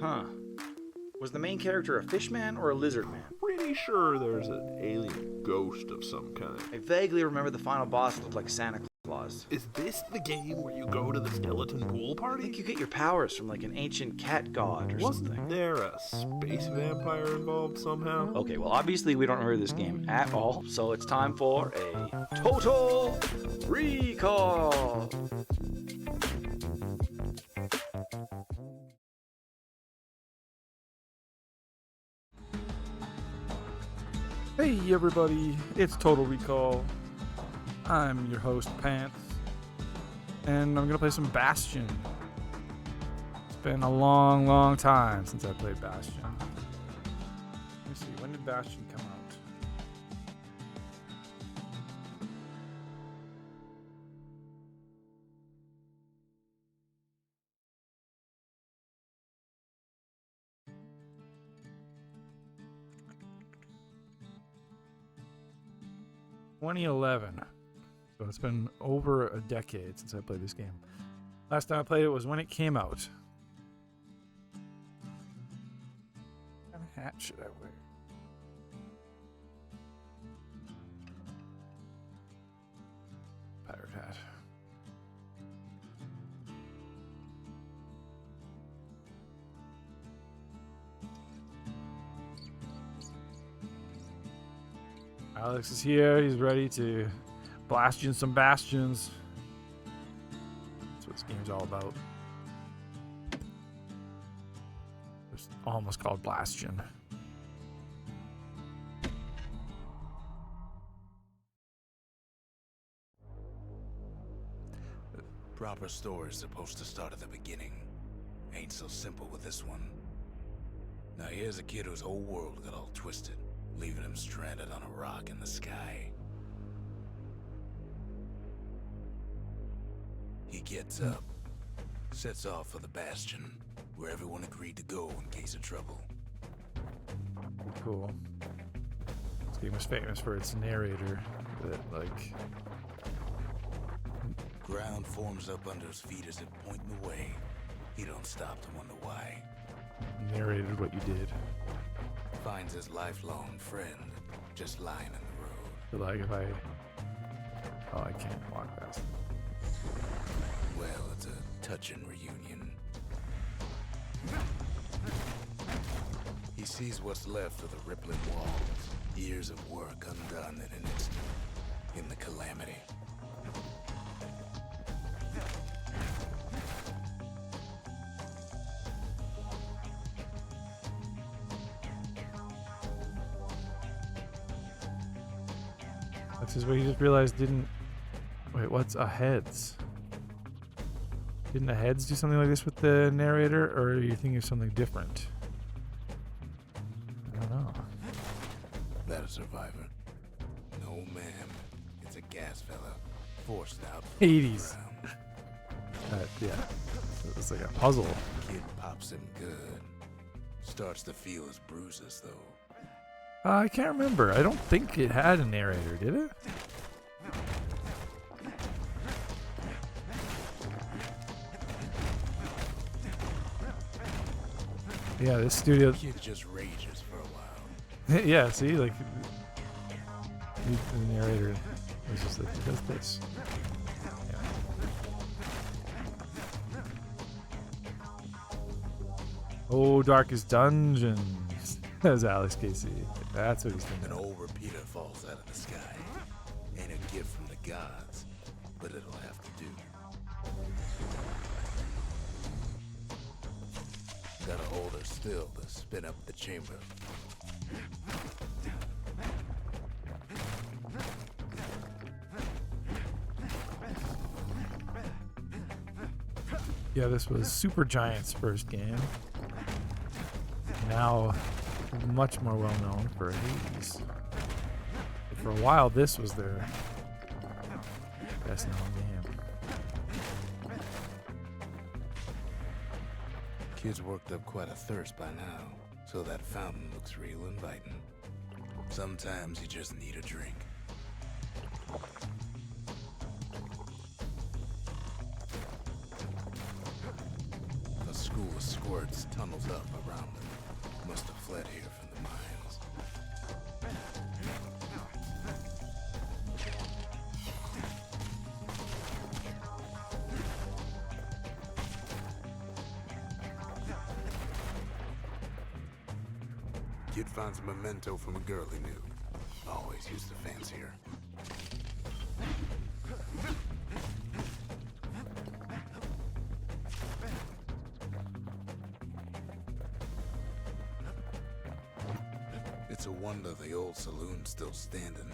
Huh. Was the main character a fish man or a lizard man? Pretty sure there's an alien ghost of some kind. I vaguely remember the final boss looked like Santa Claus. Is this the game where you go to the skeleton pool I party? think you get your powers from like an ancient cat god or Wasn't something. there a space vampire involved somehow? Okay, well obviously we don't remember this game at all, so it's time for a Total Recall! Hey everybody, it's Total Recall. I'm your host, Pants, and I'm gonna play some Bastion. It's been a long time since I played Bastion. Let me see, when did Bastion come out? $2011. So it's been over a decade since I played this game. Last time I played it was when it came out. What kind of hat should I wear? Pirate hat. Alex is here. He's ready to Bastion some bastions. That's what this game's all about. It's almost called Bastion. Proper story's supposed to start at the beginning. Ain't so simple with this one. Now here's a kid whose whole world got all twisted, leaving him stranded on a rock in the sky. He gets up, sets off for the Bastion, where everyone agreed to go in case of trouble. Cool. This game was famous for its narrator that, like... Ground forms up under his feet as if pointing the way. He don't stop to wonder why. narrated what you did. Finds his lifelong friend just lying in the road. But like if I... Oh, I can't walk past it. Well, it's a touching reunion. He sees what's left of the rippling walls, years of work undone in an instant, in the calamity. This is what you just realized didn't... Wait, what's a heads? Didn't a heads do something like this with the narrator, or are you thinking of something different? I don't know. That a survivor? No, ma'am. It's a gas fella, forced out. 80s. Yeah. It's like a puzzle. Kid pops him good. Starts to feel his bruises, though. I can't remember. I don't think it had a narrator, did it? Yeah, this studio... Kid just rages for a while. Yeah, see, like... The narrator was just like, he does this. Yeah. Oh, Darkest Dungeons, as Alex Casey. That's what he's thinking. An old repeater falls out of the sky. Ain't a gift from the gods, but it'll have to do. Gotta hold her still to spin up the chamber. Yeah, this was Supergiant's first game. Now, much more well known for Hades. But for a while, this was their best known game. Kid's worked up quite a thirst by now, so that fountain looks real inviting. Sometimes you just need a drink. A school of squirts tunnels up around them. Must have fled here from the mines. Kid finds a memento from a girl he knew. Always used to fancy her. It's a wonder the old saloon's still standing.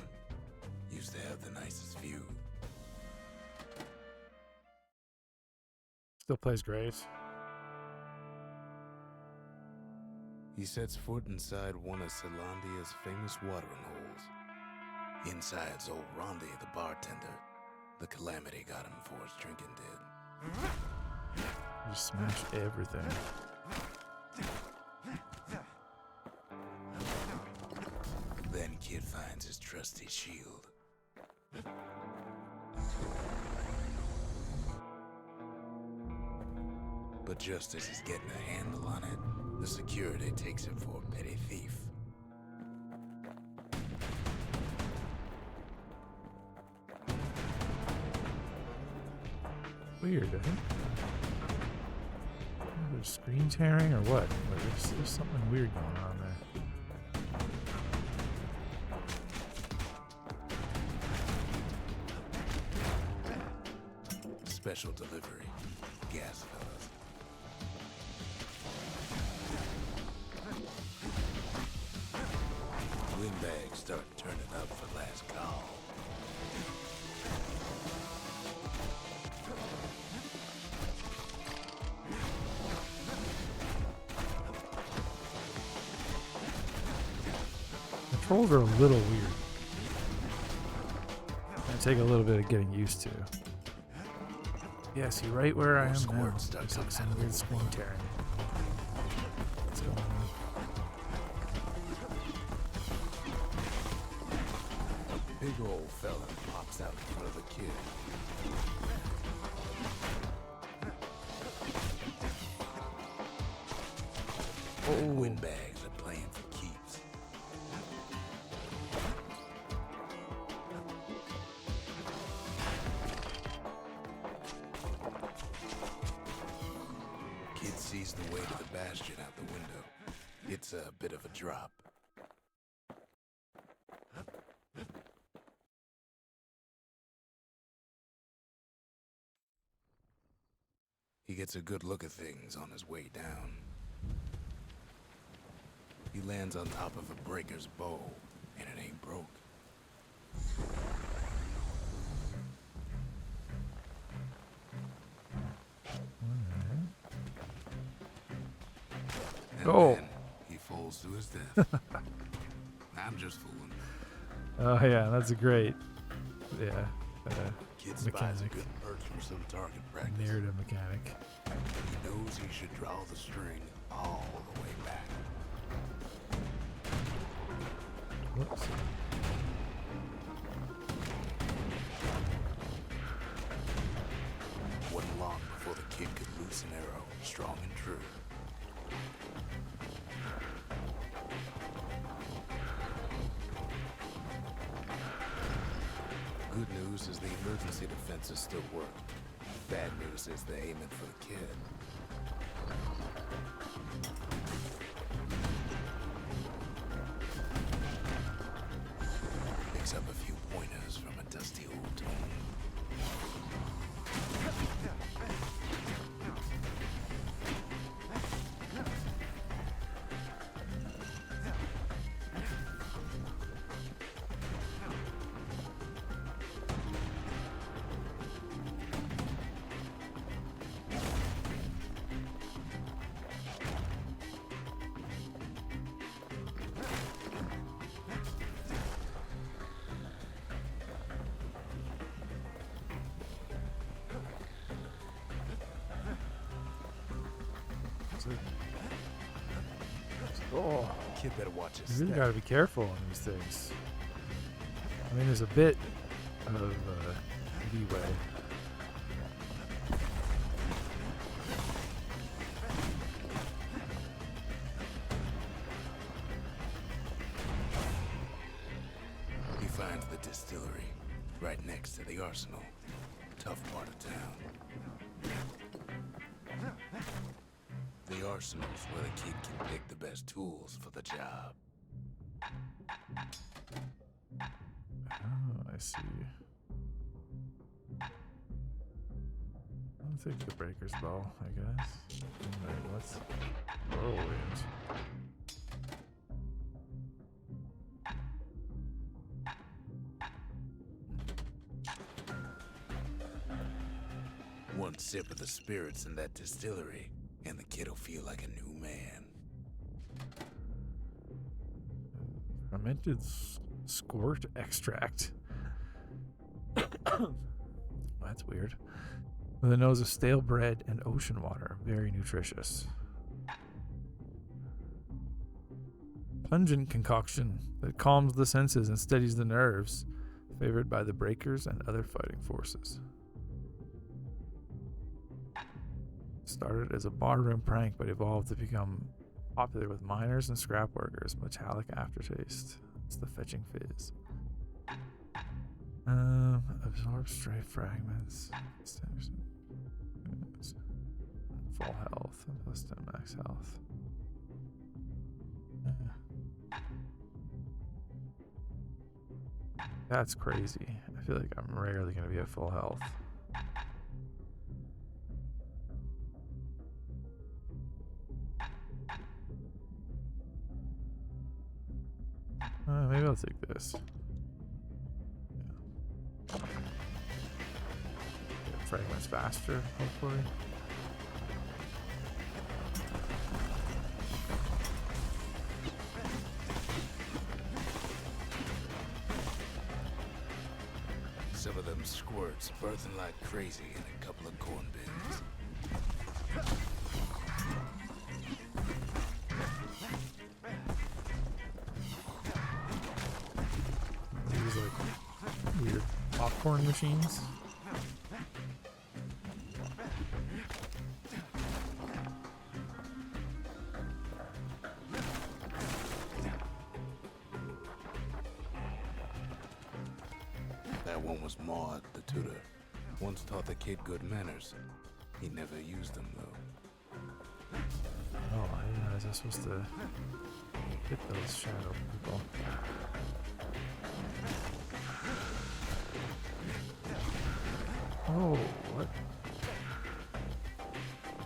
Used to have the nicest view. Still plays Grace. He sets foot inside one of Celandia's famous watering holes. Inside's old Rondi, the bartender. The calamity got him before his drinking did. You smash everything. Then Kid finds his trusty shield. But just as he's getting a handle on it, the security takes him for a petty thief. Weird, I think. There's screen tearing or what? There's something weird going on there. Special delivery. Gas fellas. Windbags start turning up for last call. Controls are a little weird. Gonna take a little bit of getting used to. Yeah, see right where I am now. Squirts There's start like some coming weird out. screen tearing. What's going on? Big old fella pops out in front of the kid. Windbags are playing for keeps. Kid sees the way to the Bastion out the window. It's a bit of a drop. He gets a good look at things on his way down. He lands on top of a breaker's bow, and it ain't broke. And Oh. then he falls to his death. I'm just fooling. Oh yeah, that's a great, yeah, Kid spies a mechanic. good perch from some target practice. Narrative mechanic. He knows he should draw the string all the way back. Whoops. Wasn't long before the kid could loose an arrow, strong and true. Good news is the emergency defenses still work. Bad news is they're aiming for the kid. Picks up a few pointers from a dusty old tome. Oh, Kid better watch his you step. really gotta be careful on these things. I mean, there's a bit of leeway. right next to the arsenal. Tough part of town. The arsenal's where the kid can pick the best tools for the job. Oh, I see. I'll take the breaker's bow, I guess. Wait, what's whirlwind? One sip of the spirits in that distillery, and the kid'll feel like a new man. Fermented squirt extract. That's weird. With a nose of stale bread and ocean water. Very nutritious. Pungent concoction that calms the senses and steadies the nerves. Favored by the breakers and other fighting forces. Started as a barroom prank, but evolved to become popular with miners and scrap workers. Metallic aftertaste. It's the fetching fizz. Absorb stray fragments. Full health. Plus 10 max health. That's crazy. I feel like I'm rarely going to be at full health. Maybe I'll take this. Yeah. Get fragments faster, hopefully. Some of them squirts birthing like crazy in a couple of corn bins. These like weird popcorn machines. That one was Maud, the tutor. Once taught the kid good manners. He never used them, though. Oh, yeah, is I supposed to hit those shadow people? Oh, what?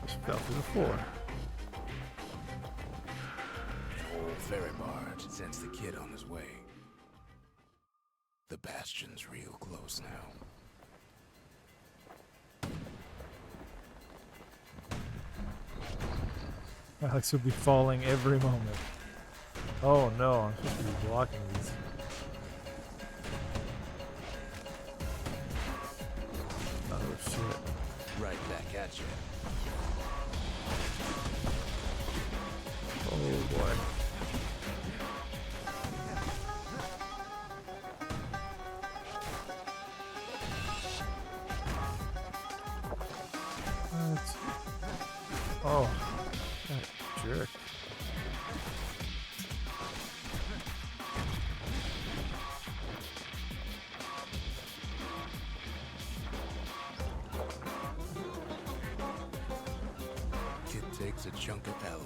Just fell through the floor. An old ferry barge sends the kid on his way. The Bastion's real close now. Alex would be falling every moment. Oh no, I'm supposed to be blocking these. Oh shit. Right back at you. Oh boy. What? Oh, that jerk. Kid takes a chunk of alloy.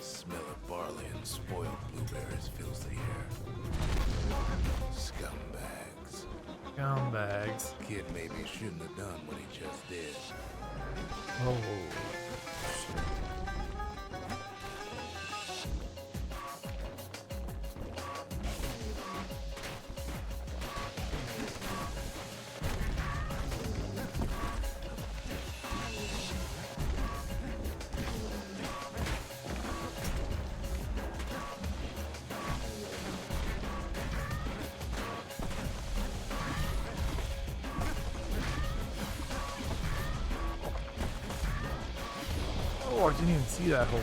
Smell of barley and spoiled blueberries fills the air. Scumbags. Scumbags. Kid maybe shouldn't have done what he just did. Oh, shit. Oh, I didn't even see that hole.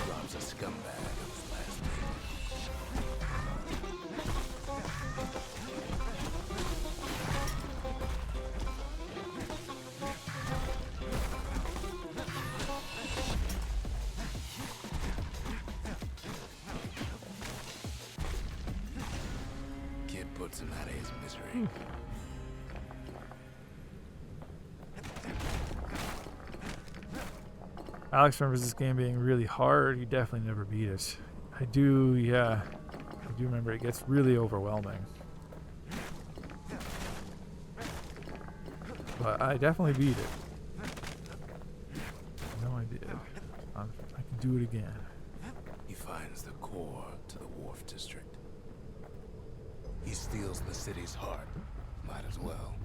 Rob's a scumbag of his last name. puts him out of his misery. Alex remembers this game being really hard. He definitely never beat it. I do, yeah. I do remember it gets really overwhelming. But I definitely beat it. I know I did. I can do it again. He finds the core to the Wharf District. He steals the city's heart. Might as well.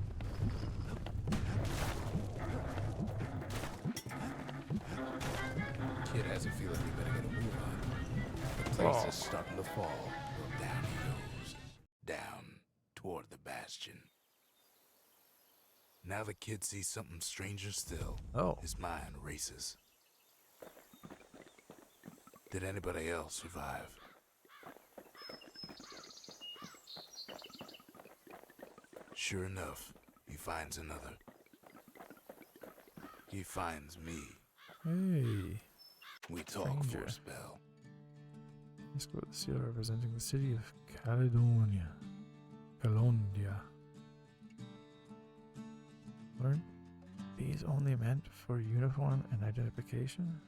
Kid has a feeling he better get a move on. The place is starting to fall. Well, down he goes. Down toward the Bastion. Now the kid sees something stranger still. Oh. His mind races. Did anybody else survive? Sure enough, he finds another. He finds me. Hey. We talk for Stranger. a spell. Let's go with the seal representing the city of Caledonia. Calonia. Learn these only meant for uniform and identification.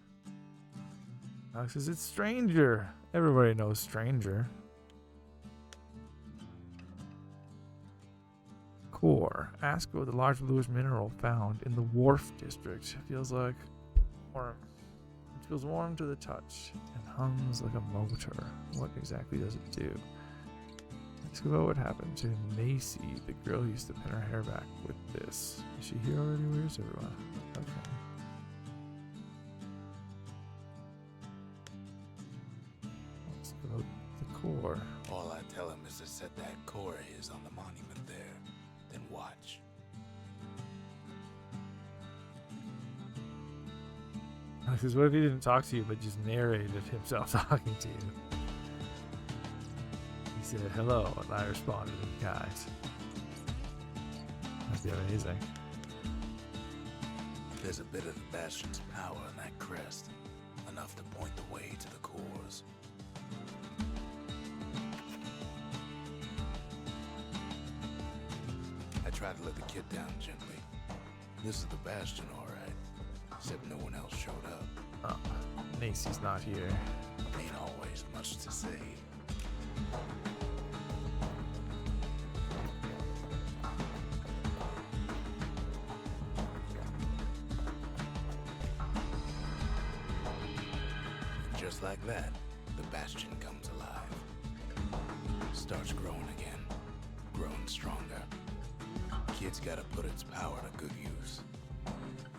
Alex says it's Stranger. Everybody knows Stranger. Core. Ask about the large bluish mineral found in the Wharf District. Feels like warm. It feels warm to the touch and hums like a motor. What exactly does it do? Ask about what happened to Macy, the girl who used to pin her hair back with this. Is she here already? Where's everyone? Okay. Let's go the core. All I tell him is to set that core of his on the monument there. Then watch. Alex says, what if he didn't talk to you but just narrated himself talking to you? He said, hello, and I responded in kind. That'd be amazing. There's a bit of the Bastion's power in that crest. Enough to point the way to the cores. I tried to let the kid down gently. This is the Bastion, alright. Except no one else showed up. Oh, Macy's not here. Ain't always much to say. Just like that, the Bastion comes alive. Starts growing again. Growing stronger. Kid's gotta put its power to good use.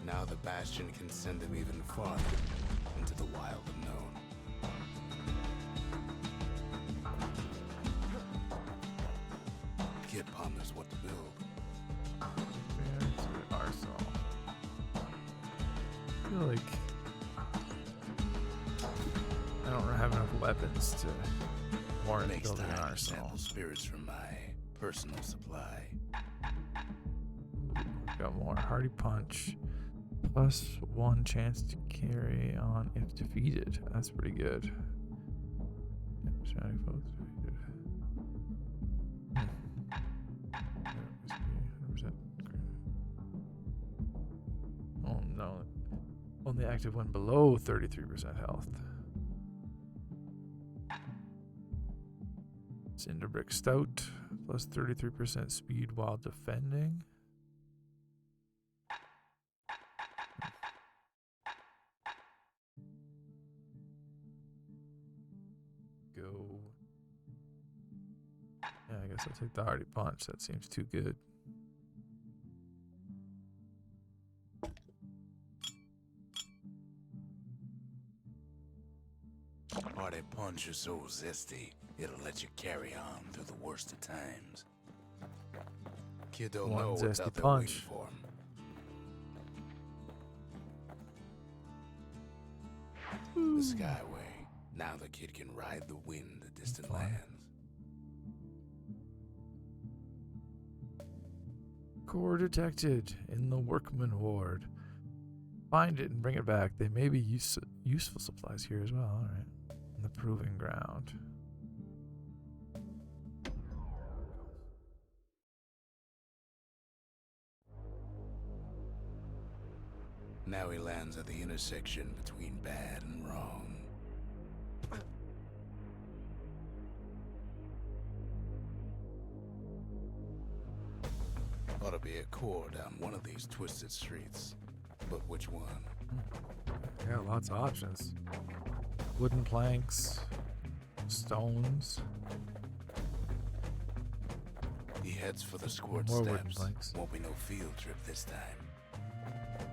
Now the Bastion can send him even farther into the wild unknown. Kid ponders what to build. Where's the arsenal? I feel like I don't have enough weapons to warrant Makes building an time to arsenal. sample spirits from my personal supply. Got more hardy punch. +1 chance to carry on if defeated. That's pretty good. Yep, surrounding foes defeated. 100%. Oh no. Only active when below 33% health. Cinderbrick Stout. +33% speed while defending. Go. Yeah, I guess I'll take the hardy punch. That seems too good. Hardy punch is so zesty, it'll let you carry on through the worst of times. Kid don't One know what's zesty out there punch. waiting for him. The Skyway. Now the kid can ride the wind to distant Fun. lands. Core detected in the workman ward. Find it and bring it back. They may be useful supplies here as well. All right. On the proving ground. Now he lands at the intersection between bad and wrong. Ought to be a core down one of these twisted streets. But which one? Yeah, lots of options. Wooden planks, stones. He heads for the squirt More wooden steps. planks. Won't be no field trip this time.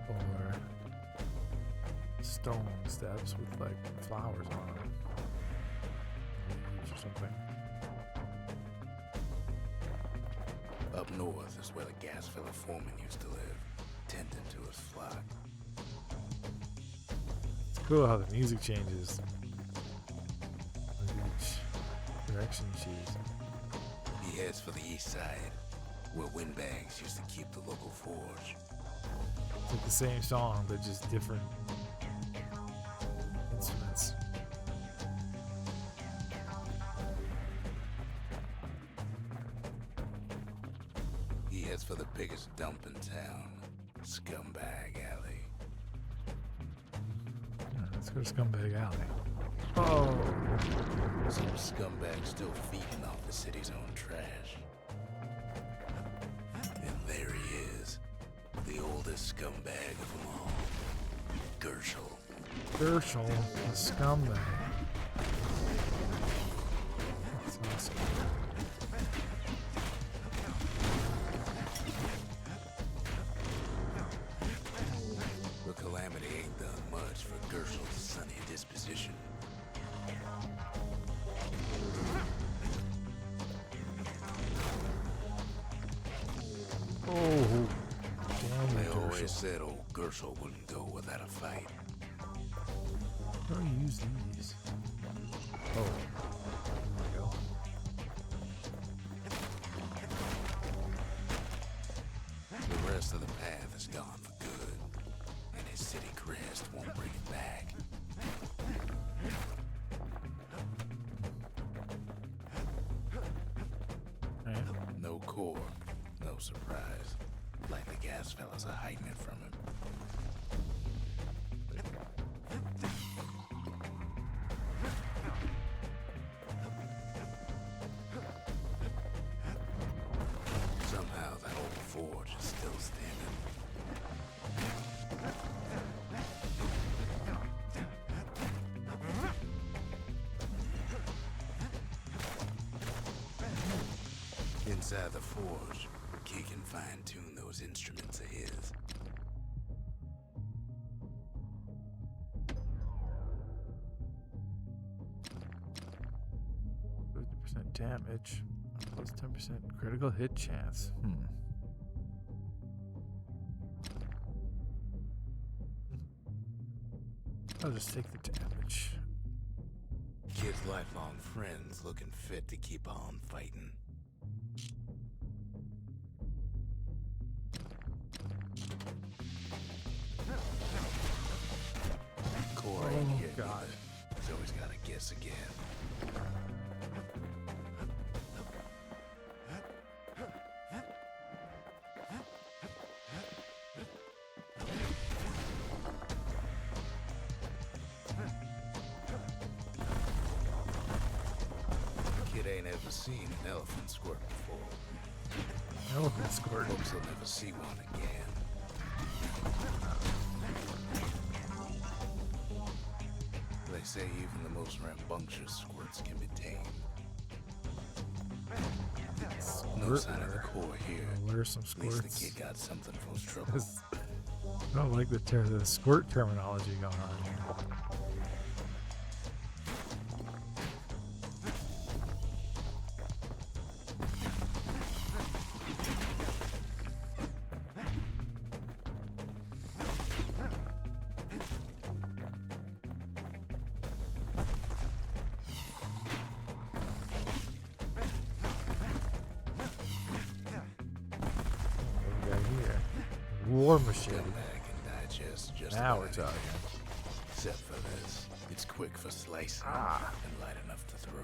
Or stone steps with like flowers on them. Leaves or something. Up north is where the gas fella foreman used to live, tending to his flock. It's cool how the music changes with each direction you choose. He heads for the east side, where windbags used to keep the local forge. It's like the same song, but just different instruments. He heads for the biggest dump in town, Scumbag Alley. Yeah, let's go to Scumbag Alley. Oh, Some scumbag still feeding off the city's own trash. And there he is, the oldest scumbag of them all, Gershel. Gershel, the scumbag. That's awesome. The calamity ain't done much for Gershel's sunny disposition. Oh, damn They it, always Gershel. said old Gershel wouldn't go without a fight. How do I use these? Oh, there we go. The rest of the path is gone for good, and his city crest won't bring it back. Alright. No core, no surprise. Like the gas fellas are hiding it from him. Somehow that old forge is still standing. Inside the forge, Key can fine-tune those instruments of his. %50 damage, plus 10% critical hit chance. I'll just take the damage. Kid's lifelong friends looking fit to keep on fighting. Core ain't Oh, here God. either, so he's gotta guess again. Kid ain't ever seen an elephant squirt before. Elephant squirt. Hopes he'll never see one again. They say even the most rambunctious squirts can be tamed. No sign of the core here. Where's some At least squirts? the kid got something for his trouble. I don't like the squirt terminology going on here. What do we got here? War machine. Scumbag can digest just Now about we're talking. anything. Except for this. It's quick for slicing and light enough to throw.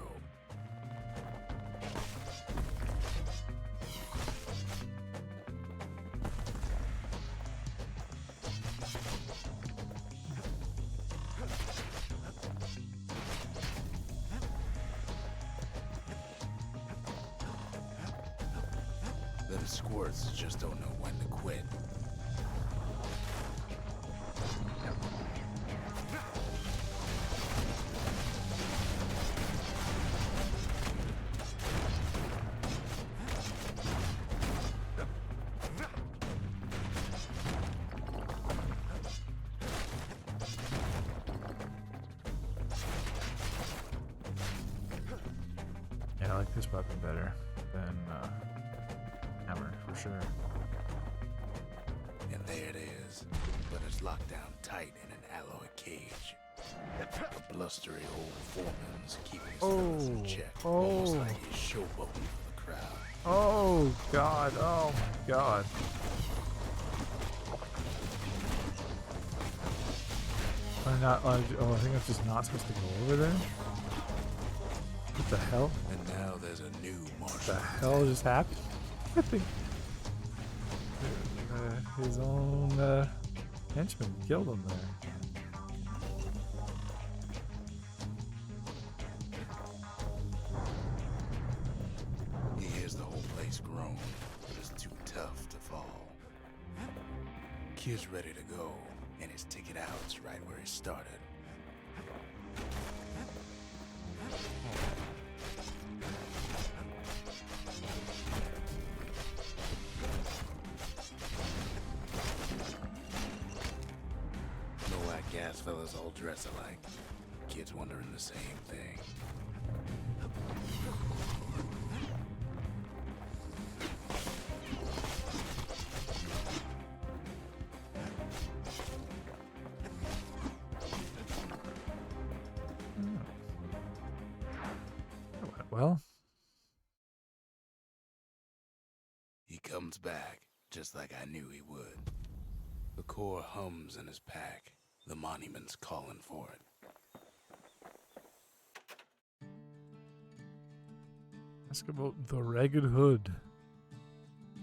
and squirts just don't know when to quit. Yeah, I like this weapon better than hammer for sure. And there it is, but it's locked down tight in an alloy cage. A blustery old foreman's keeping his fellas in check, almost like he's showboating for the crowd. Oh god, oh my god. I'm not, oh, I think I'm just not supposed to go over there? What the hell? And now there's a new What marshal. the hell just happened? I think his own henchman killed him there. He hears the whole place groan, but it's too tough to fall. Kid's ready to go, and his ticket out's right where he started. No white gas fellas all dress alike. Kid's wondering the same thing. Well, He comes back, just like I knew he would. The core hums in his pack. The monument's calling for it. ask about the Ragged Hood.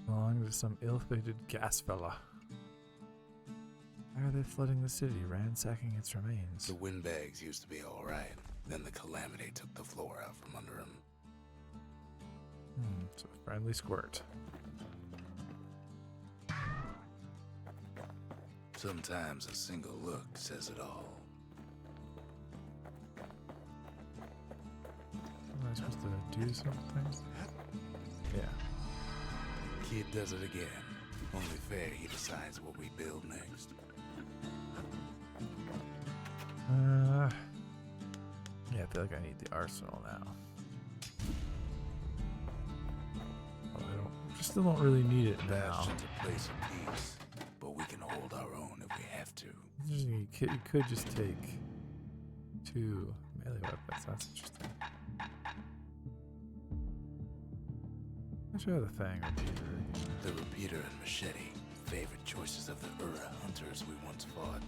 Belonging to some ill-fated gas fella. Why are they flooding the city, ransacking its remains? The windbags used to be alright. Then the calamity took the floor out from under him. It's a friendly squirt. Sometimes a single look says it all. Am I supposed to do something? Yeah. Kid does it again. Only fair he decides what we build next. Yeah, I feel like I need the arsenal now. Oh, I still don't really need it now. Bastion's a place of peace, but we can hold our own if we have to. You could just take 2 melee weapons. That's interesting. Let's try the Fang Repeater. The repeater and machete, favorite choices of the Ura hunters we once fought.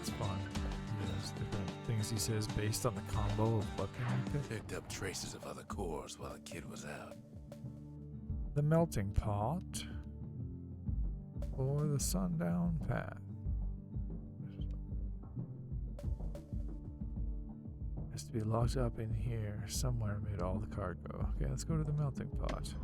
It's fun. There's different things he says based on the combo of weapon you pick. Picked up traces of other cores while the kid was out. The Melting Pot or the Sundown Path. Has to be locked up in here somewhere amid all the cargo. Okay, let's go to the Melting Pot.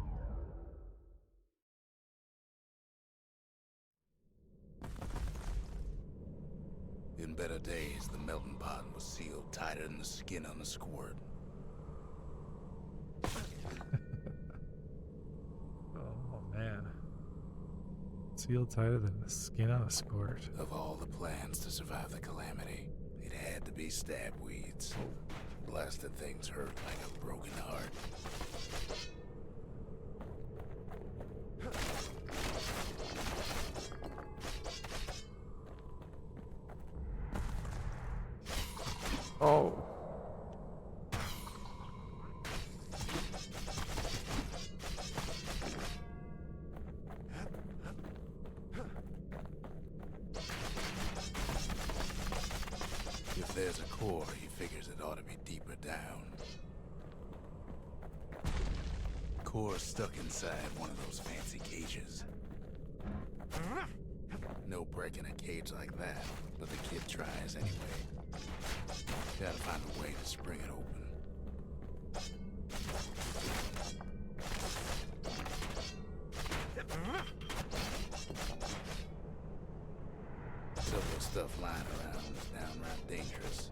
In better days, the melting pot was sealed tighter than the skin on a squirt. Oh man. Sealed tighter than the skin on a squirt. Of all the plans to survive the calamity, it had to be stab weeds. Blasted things hurt like a broken heart. Oh. If there's a core, he figures it ought to be deeper down. Core's stuck inside one of those fancy cages. No breaking a cage like that, but the kid tries anyway. Gotta find a way to spring it open. stuff lying around is downright dangerous.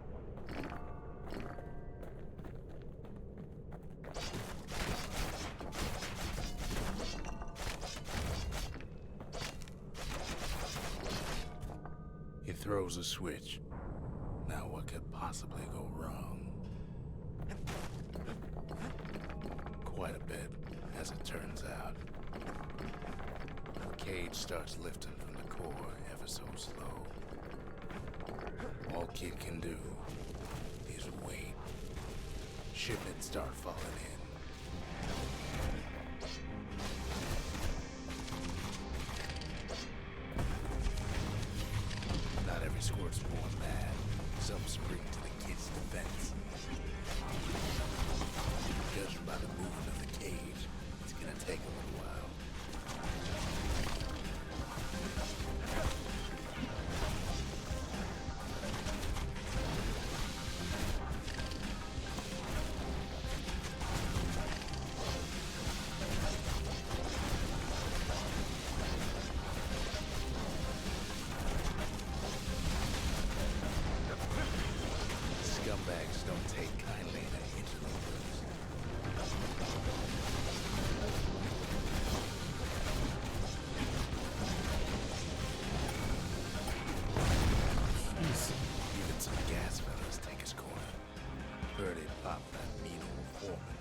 He throws a switch. Now what could possibly go wrong? Quite a bit, as it turns out. The cage starts lifting from the core ever so slow. All Kid can do is wait. Shipments start falling in. Not every squirt's born bad. Some spring to the kid's defense. Judging by the movement of the cage, it's gonna take a little while. Scumbags don't take kindly to interlopers. Jeez. Even some gas fellas take his corner. Heard it pop that mean old foreman.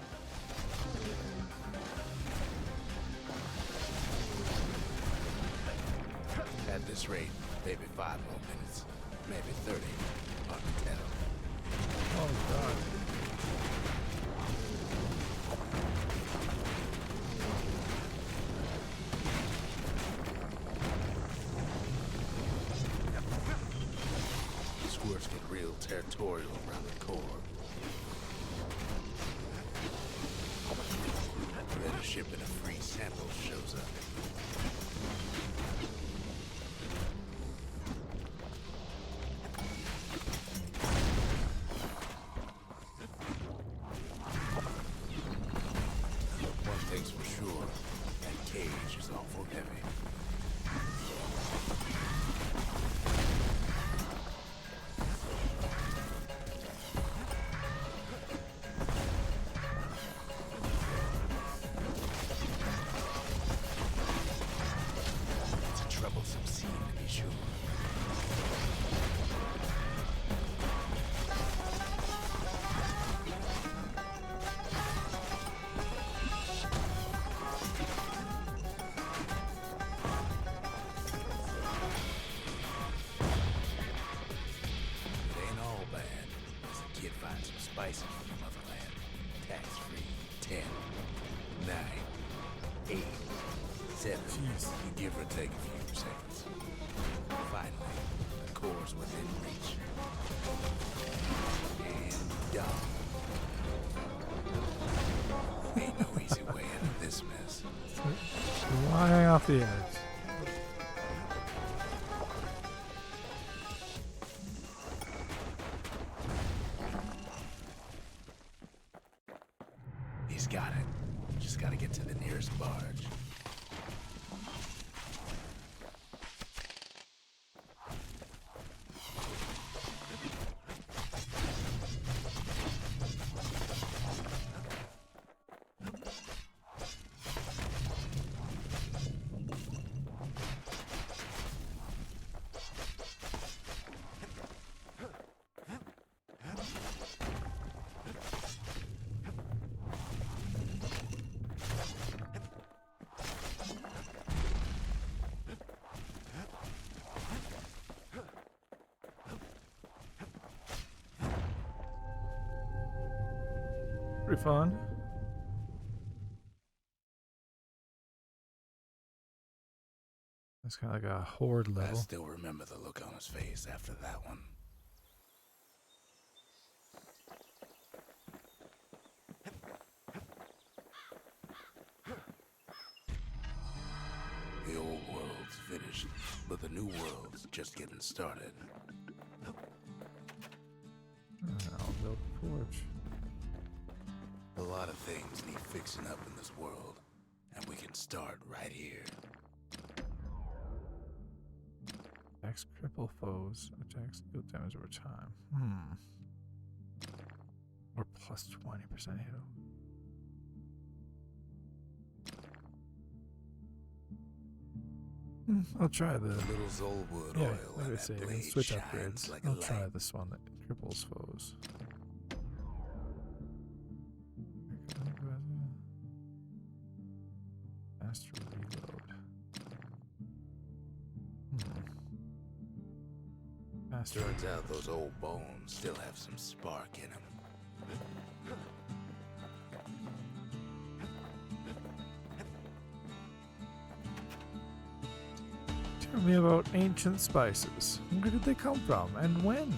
At this rate, maybe 5 more minutes, maybe 30. Hard to tell. Oh, God. Squirts get real territorial around the core. Then a shipment of free samples shows up. One thing's for sure, that cage is awful heavy. It's a troublesome scene, to be sure. It ain't all bad, as the kid finds some spices from the motherland. Tax-free. 10, 9, 8, 7. Jeez. You give or take a few seconds. Finally, the core's within reach. And done. Ain't no easy way out of this mess. Flying off the edge. He's got it. Just gotta get to the nearest barge. Pretty fun. That's kind of like a horde I level. still remember the look on his face after that one. The old world's finished, but the new world's just getting started. I'll build a forge. A lot of things need fixing up in this world, and we can start right here. attacks cripple foes. Attacks deal damage over time. Or plus 20% hit. I'll try the Little Zolwood yeah. oil Like I and say, that I can blade switch shines upgrades. like a I'll try light. this one that cripples foes. Faster reload. Faster. Turns out those old bones still have some spark in them. Tell me about ancient spices. Where did they come from and when?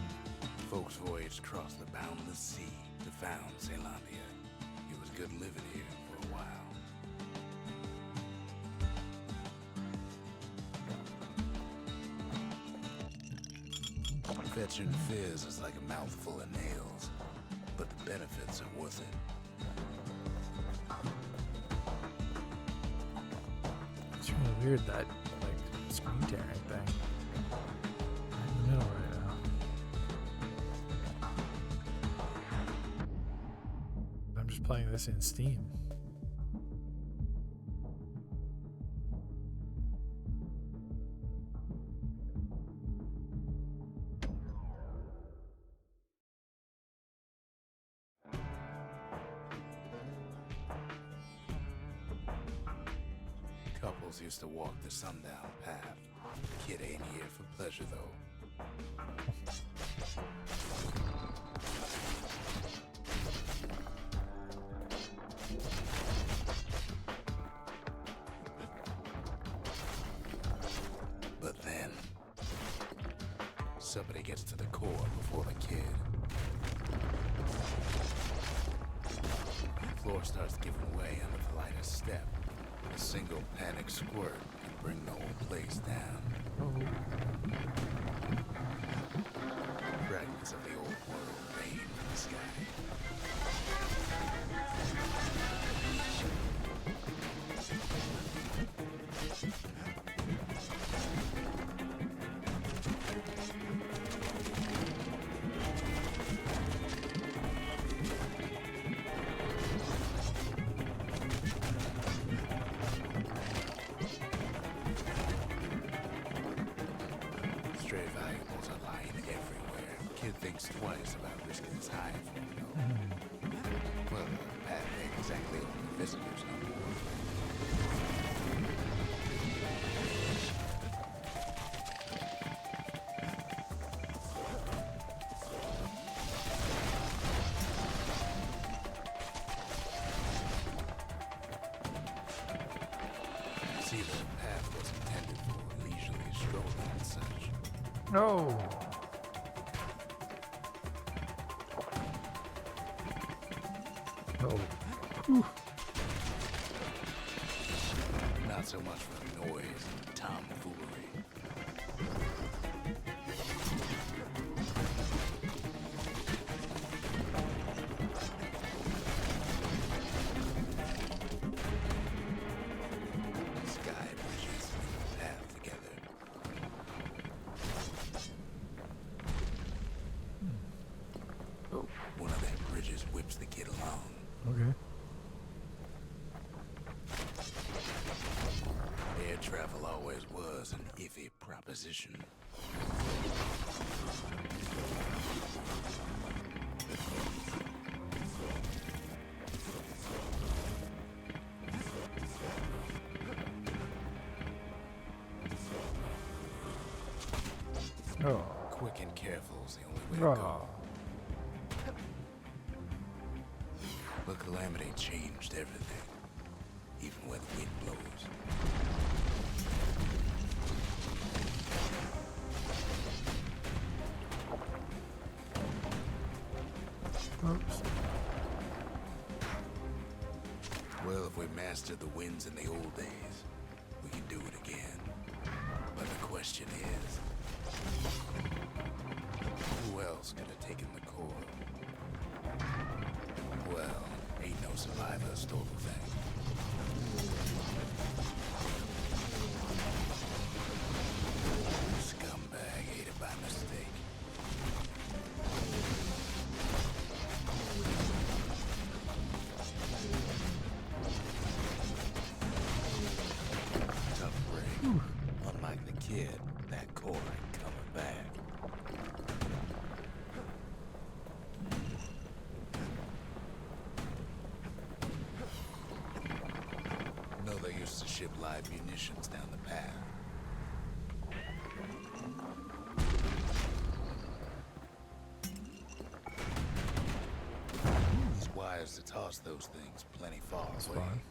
Folks voyaged across the boundless sea to found Zealandia. It was good living here for a while. Fetching fizz is like a mouthful of nails, but the benefits are worth it. It's really weird that like screen tearing thing. Right in the middle right now. I'm just playing this in Steam. Couples used to walk the sundown path. Kid ain't here for pleasure, though. But then, somebody gets to the core before the kid. The floor starts giving way under the lightest step. A single panic squirt can bring the whole place down. Fragments of the old world rain from the sky. Stray valuables are lying everywhere. Kid thinks twice about risking his hide for it, though. Well, the path ain't exactly open to visitors no more. See, the path was intended for leisurely strolling and such. No. Oh. Not so much for noise and tomfoolery. Sky bridges lead the path together. One of them bridges whips the kid along. Okay. Air travel always was an iffy proposition. Oh. Quick and careful's the only way to go. Oh. But Calamity changed everything, even where the wind blows. Oops. Well, if we mastered the winds in the old days, we can do it again. But the question is, who else could have taken the core? Well, ain't no survivor stole the thing. Scumbag. ship live munitions down the path. These wires to toss those things plenty far That's away. fine.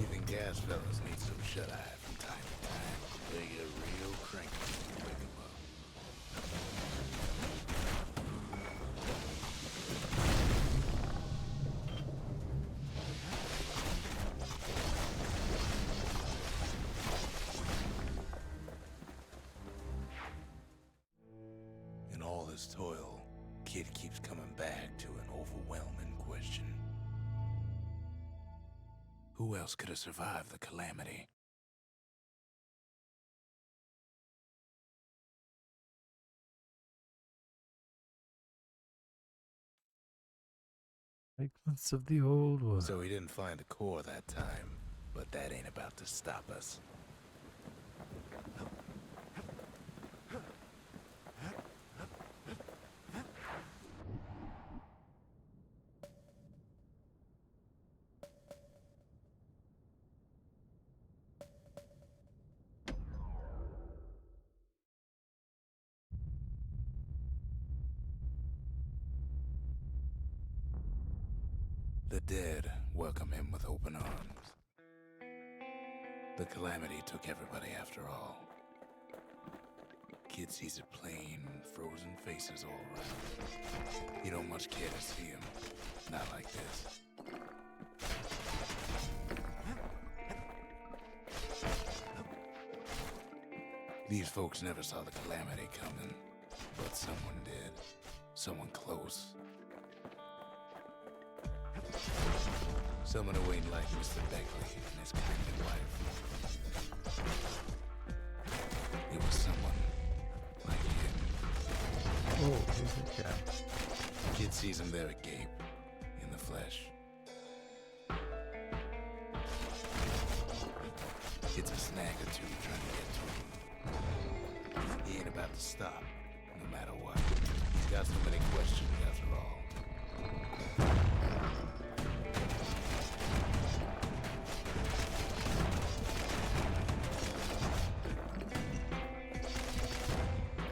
Even gas fellas need some shut-eye from time to time. They get real cranky when you wake 'em up. In all this toil, Kid keeps coming back to an overwhelming question. Who else could have survived the calamity? Fragments of the old one. So he didn't find the core that time, but that ain't about to stop us. The dead welcome him with open arms. The calamity took everybody after all. Kid sees it plain, frozen faces all around. You don't much care to see him. Not like this. These folks never saw the calamity coming, but someone did. Someone close. Someone who ain't like Mr. Beckley and his kindly wife. It was someone like him. Oh, who's that guy? Kid sees him there agape, in the flesh. It's a snag or two trying to get to him. He ain't about to stop, no matter what. He's got so many questions after all.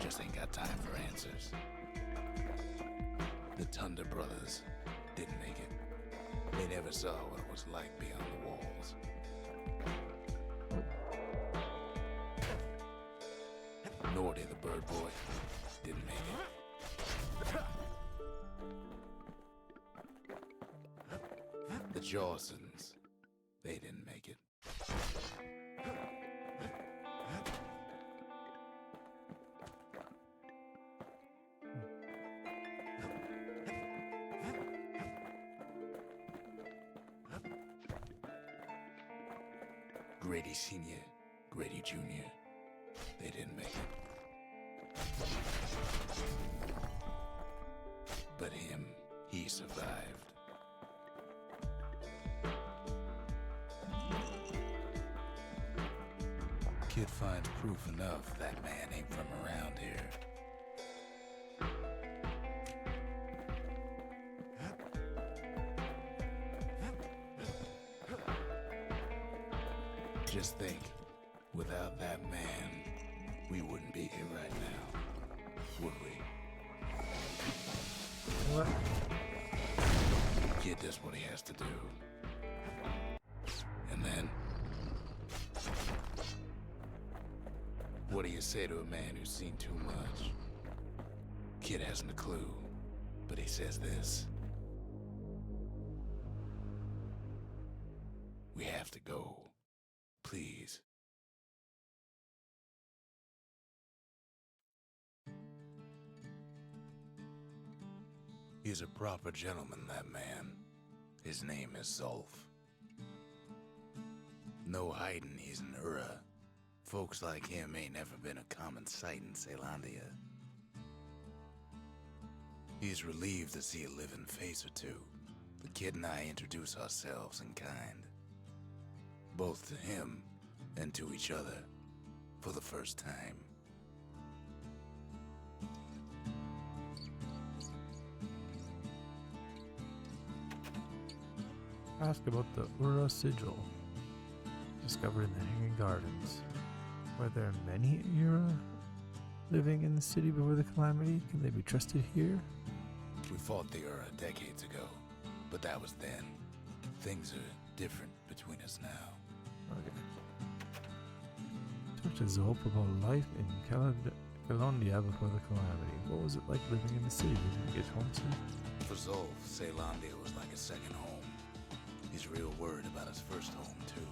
Just ain't got time for answers. The Thunder brothers didn't make it. They never saw what it was like beyond the walls. Nor did the bird boy. Didn't make it. The Jawsons, they didn't make it. Grady Sr., Grady Jr., they didn't make it. But him, he survived. Kid finds proof enough that man ain't from around here. Just think, without that man, we wouldn't be here right now, would we? What? Kid does what he has to do. And then, what do you say to a man who's seen too much? Kid hasn't a clue, but he says this. We have to go. Please. He's a proper gentleman, that man. His name is Zolf. No hiding he's an Ura. Folks like him ain't never been a common sight in Celandia. He's relieved to see a living face or two. The kid and I introduce ourselves in kind. Both to him and to each other for the first time. Ask about the Ura sigil discovered in the Hanging Gardens. Were there many Ura living in the city before the calamity? Can they be trusted here? We fought the Ura decades ago, but that was then. Things are different between us now. Okay. Talk to Zolp about life in Calondia before the calamity. What was it like living in the city? Did you get homesick? For Zolf, Ceylondia was like a second home. He's real worried about his first home, too.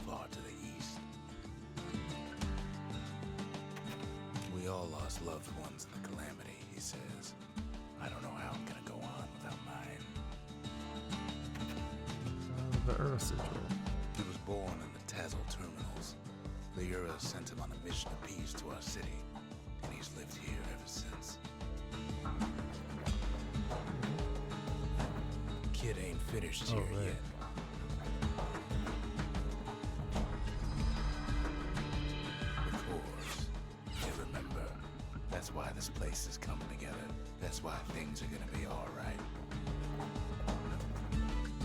Far to the east. We all lost loved ones in the calamity, he says. I don't know how I'm gonna go on without mine. The Ura sigil. He was born in the Tazzle terminals. The Ura sent him on a mission of peace to our city, and he's lived here ever since. Kid ain't finished here right. yet. The cores. You remember. That's why this place is coming together. That's why things are gonna be alright.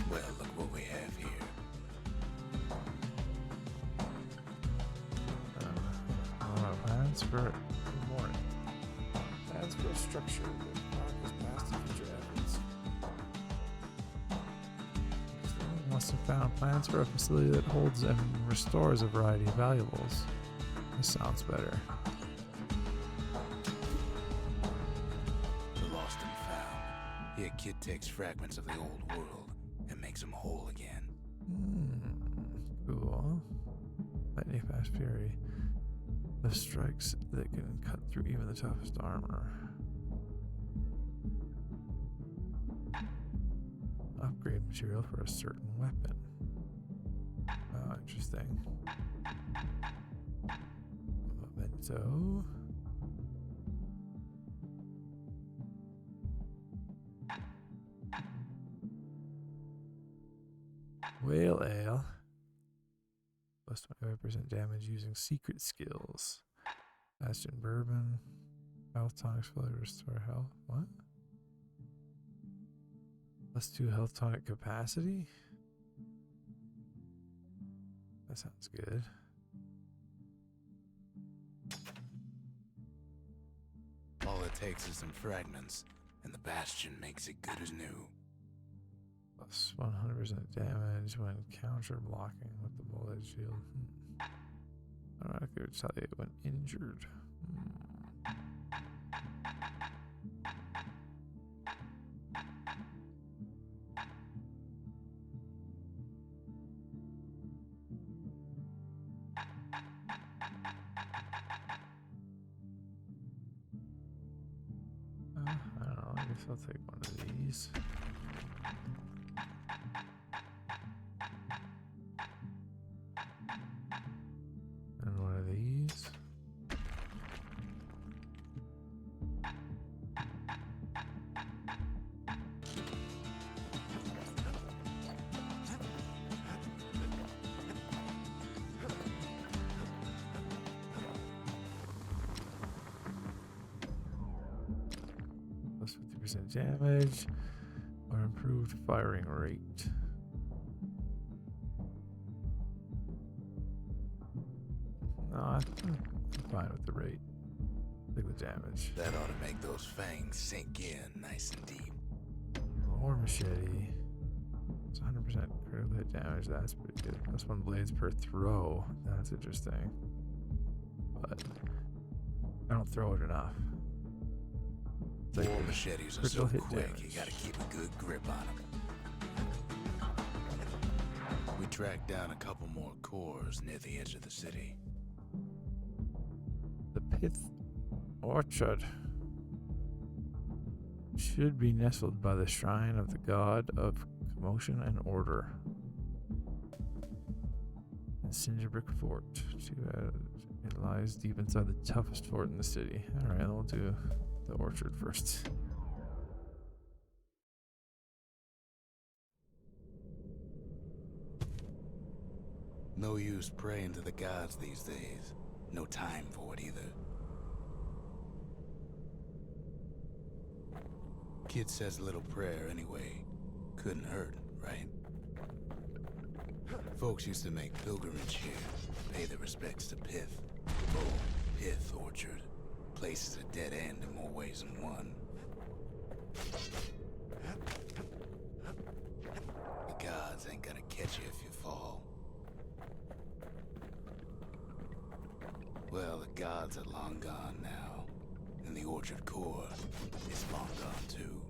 Well, look what we have here. Plans for good morning. Plans for a structure that is past the future efforts. Must have found plans for a facility that holds and restores a variety of valuables. This sounds better. The lost and found. Here, kid takes fragments of the old world and makes them whole again. Cool. Lightning fast fury. The strikes that can cut through even the toughest armor. Upgrade material for a certain weapon. Oh, interesting. Memento. Whale ale. Plus 25% damage using secret skills. Bastion bourbon. Health tonics fully restore health. What? Plus 2 health tonic capacity? That sounds good. All it takes is some fragments, and the Bastion makes it good as new. Plus 100% damage when counter blocking with the bullet shield. I could tell you when injured. I don't know. I guess I'll take one of these. And one of these. Plus 50% damage or improved firing rate. No, I'm fine with the rate. Take the damage. That ought to make those fangs sink in nice and deep. More machete. It's 100% critical hit damage. That's pretty good. Plus 1 blades per throw. That's interesting. But I don't throw it enough. It's like War machetes are critical so hit quick, damage. you gotta keep a good grip on them. We tracked down a couple more cores near the edge of the city. The Pith Orchard should be nestled by the shrine of the god of commotion and order. And Cinderbrick Fort. It lies deep inside the toughest fort in the city. Alright, then we'll do the orchard first. No use praying to the gods these days. No time for it either. Kid says a little prayer anyway. Couldn't hurt, right? Folks used to make pilgrimage here, pay their respects to Pith. Oh, Pith Orchard. Place is a dead end in more ways than one. The gods ain't gonna catch you if you fall. Well, the gods are long gone now, and the orchard core is long gone too.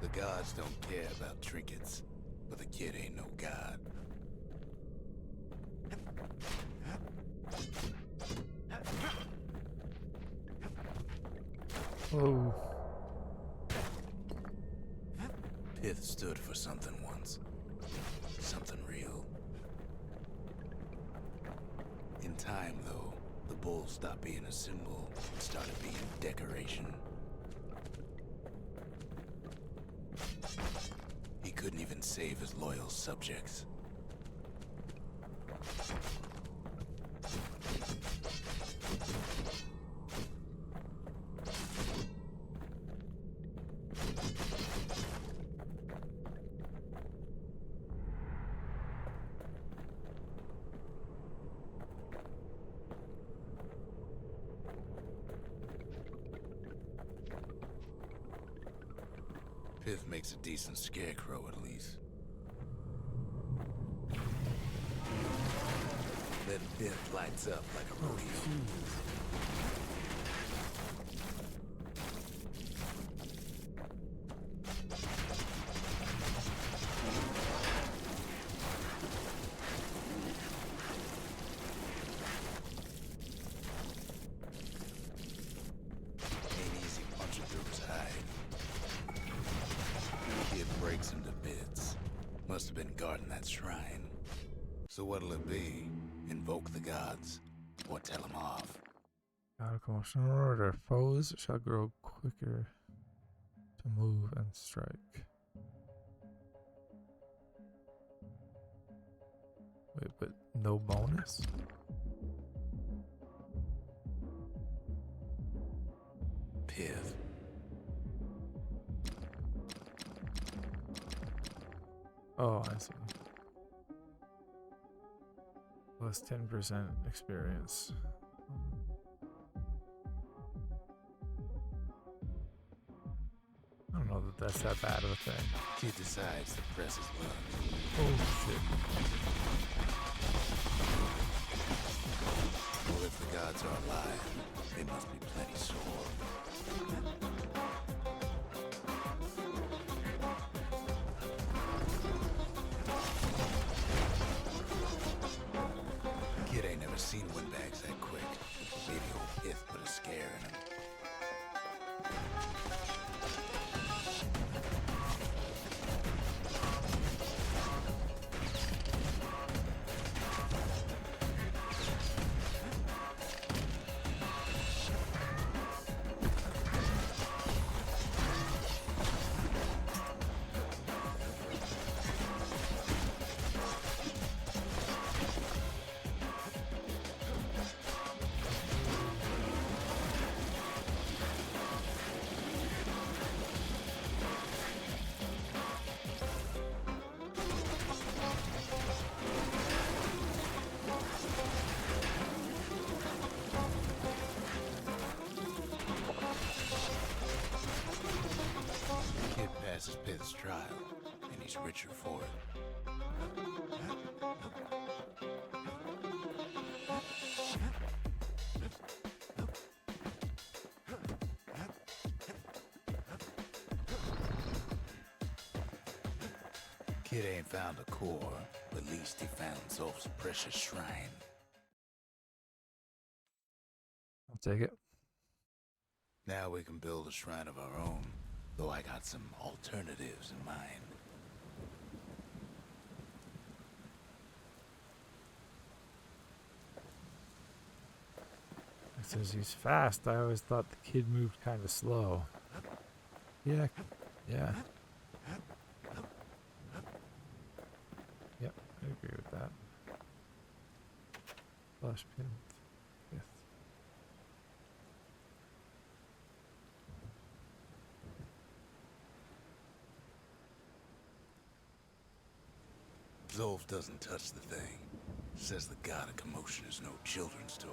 The gods don't care about trinkets, but the kid ain't no god. Oh. Pith stood for something once. Something real. In time, though, the bull stopped being a symbol and started being decoration. He couldn't even save his loyal subjects. Pith makes a decent scarecrow, at least. Then Pith lights up like a rodeo. Ain't easy punching through his hide. Kid breaks him to bits. Must have been guarding that shrine. So what'll it be? Invoke the gods, or tell them off? Out of commotion order, foes shall grow quicker to move and strike. Wait, but no bonus? Pith. Oh, I see. Plus 10% experience. I don't know that that's that bad of a thing. Kid decides to press his luck. Oh shit. Well, if the gods are alive, they must be plenty sore. Kid ain't never seen windbags that quick. Maybe old Pith put a scare in him. Kid passes Pith's trial, and he's richer for it. Kid ain't found a core, but at least he found Zolf's precious shrine. I'll take it. Now we can build a shrine of our own, though I got some alternatives in mind. It says he's fast. I always thought the kid moved kind of slow. Yeah. Yeah. Yep, I agree with that. Flash pin. Fifth. Zolf doesn't touch the thing. Says the god of commotion is no children's toy.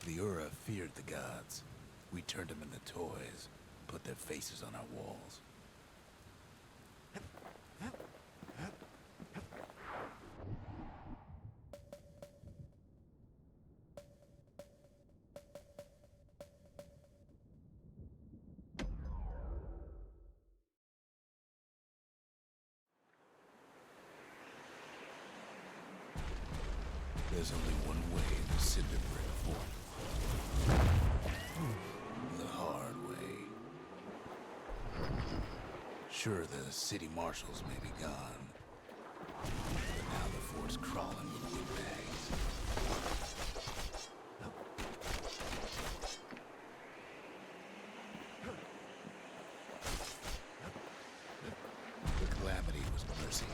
The Ura feared the gods. We turned them into toys, put their faces on our walls. There's only one way to Cinder Brick Fort. The hard way. Sure, the city marshals may be gone, but now the fort's crawling with windbags. The calamity was mercy.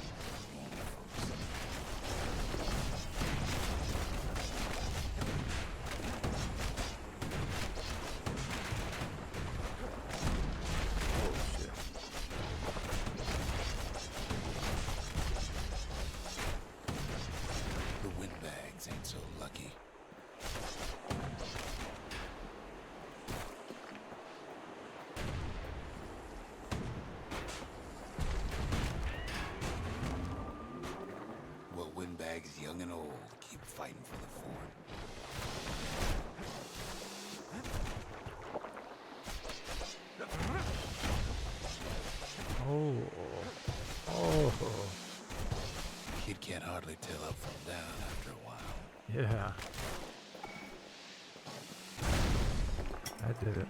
Ain't so lucky. Well, windbags, young and old, keep fighting for the fort. Oh. Kid can't hardly tell up from down after a while. Yeah. I did it.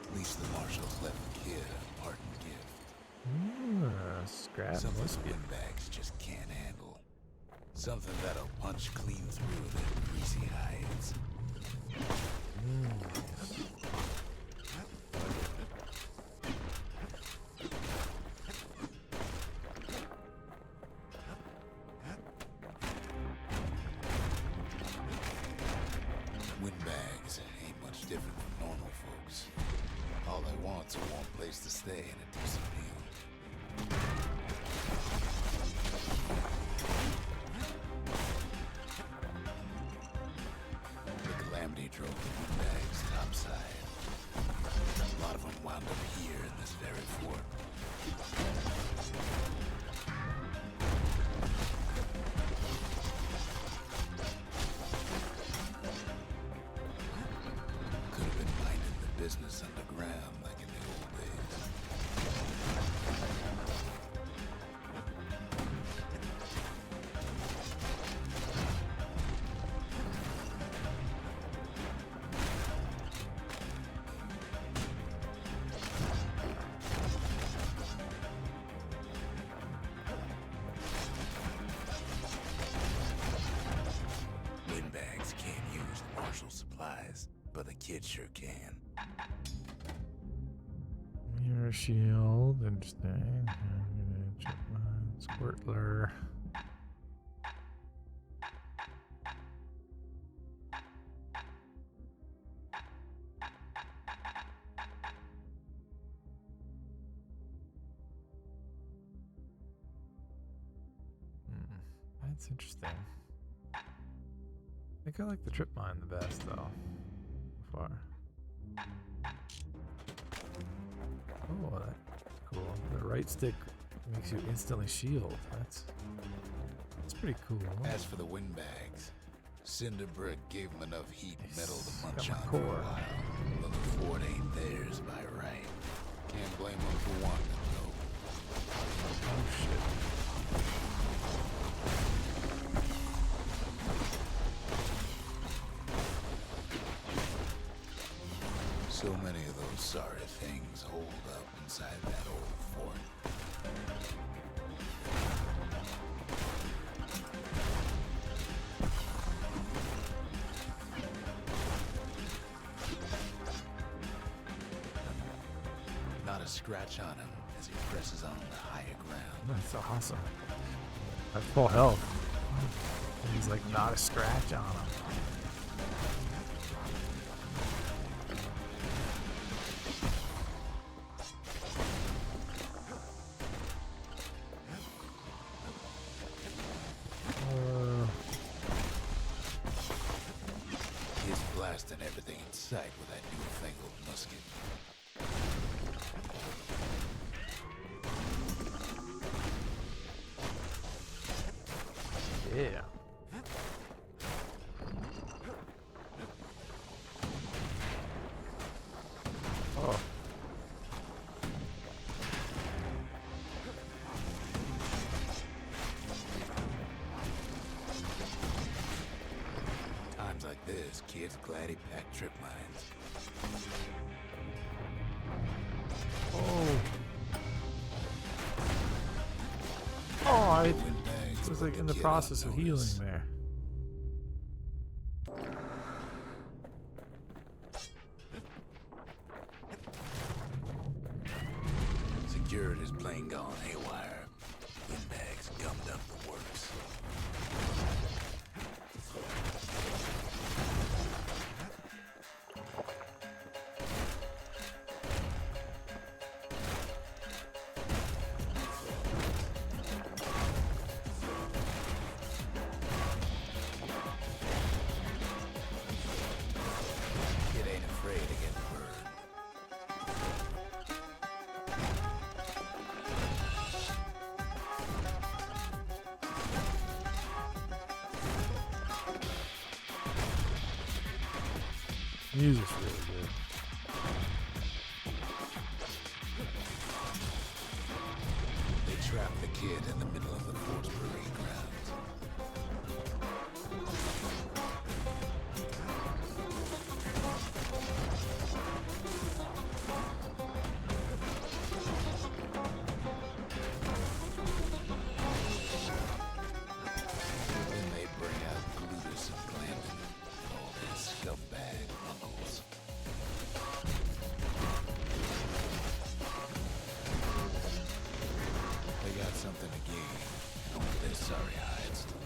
At least the marshals left the kid a parting gift. Scrap Something the whiskey. windbags just can't handle. Something that'll punch clean through their greasy hides. Windbags ain't much different from normal folks. All they want's a warm place to stay and a decent meal. The calamity drove the windbags topside. A lot of them wound up here in this very fort. Could have been minding the business underground like in the old days. Windbags can't use the marshal supplies, but the kid sure can. Mirror shield, interesting. Squirtler. That's interesting. I think I like the trip mine the best though. So far. Oh, that's cool. The right stick makes you instantly shield. That's pretty cool. As for the windbags, Cinder Brick gave them enough heat and metal to munch Got on my for a core. while. But the fort ain't theirs by right. Can't blame them for wanting it, though. Oh shit. So many of those sorry things hold up inside that old fort. scratch on him as he presses on the higher ground. That's awesome. At full health. He's like not a scratch on him. He's blasting everything in sight with that newfangled musket. Yeah. Oh. Times like this, kids glad he packed trip mines. Oh. Oh, I Windbags was put like in the kid on process of healing notice. there. Security's plane gone haywire. Windbags gummed up the works. Kid ain't afraid to get burned. Music's really good. They trapped the kid in the middle of the fort's parade grounds. Then they bring out Glutus and Glandon and all their scumbag uncles. They got something to gain, and only their sorry hides to lose.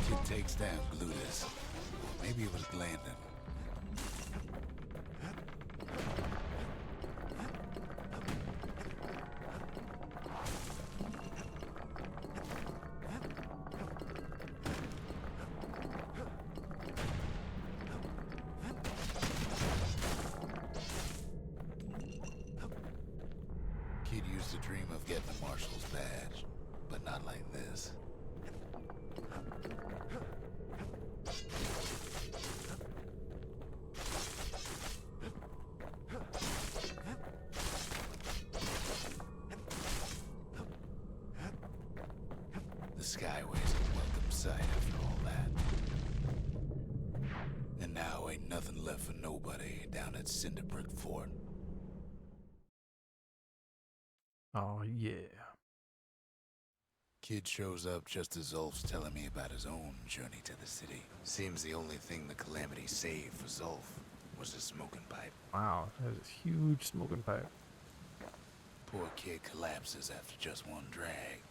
Kid takes down Glutus. Maybe it was Glandon. Kid used to dream of getting a marshal's badge, but not like this. The Skyway's a welcome sight after all that. And now ain't nothing left for nobody down at Cinderbrick Fort. Oh yeah. Kid shows up just as Zolf's telling me about his own journey to the city. Seems the only thing the Calamity saved for Zolf was the smoking pipe. Wow, that is a huge smoking pipe. Poor kid collapses after just one drag.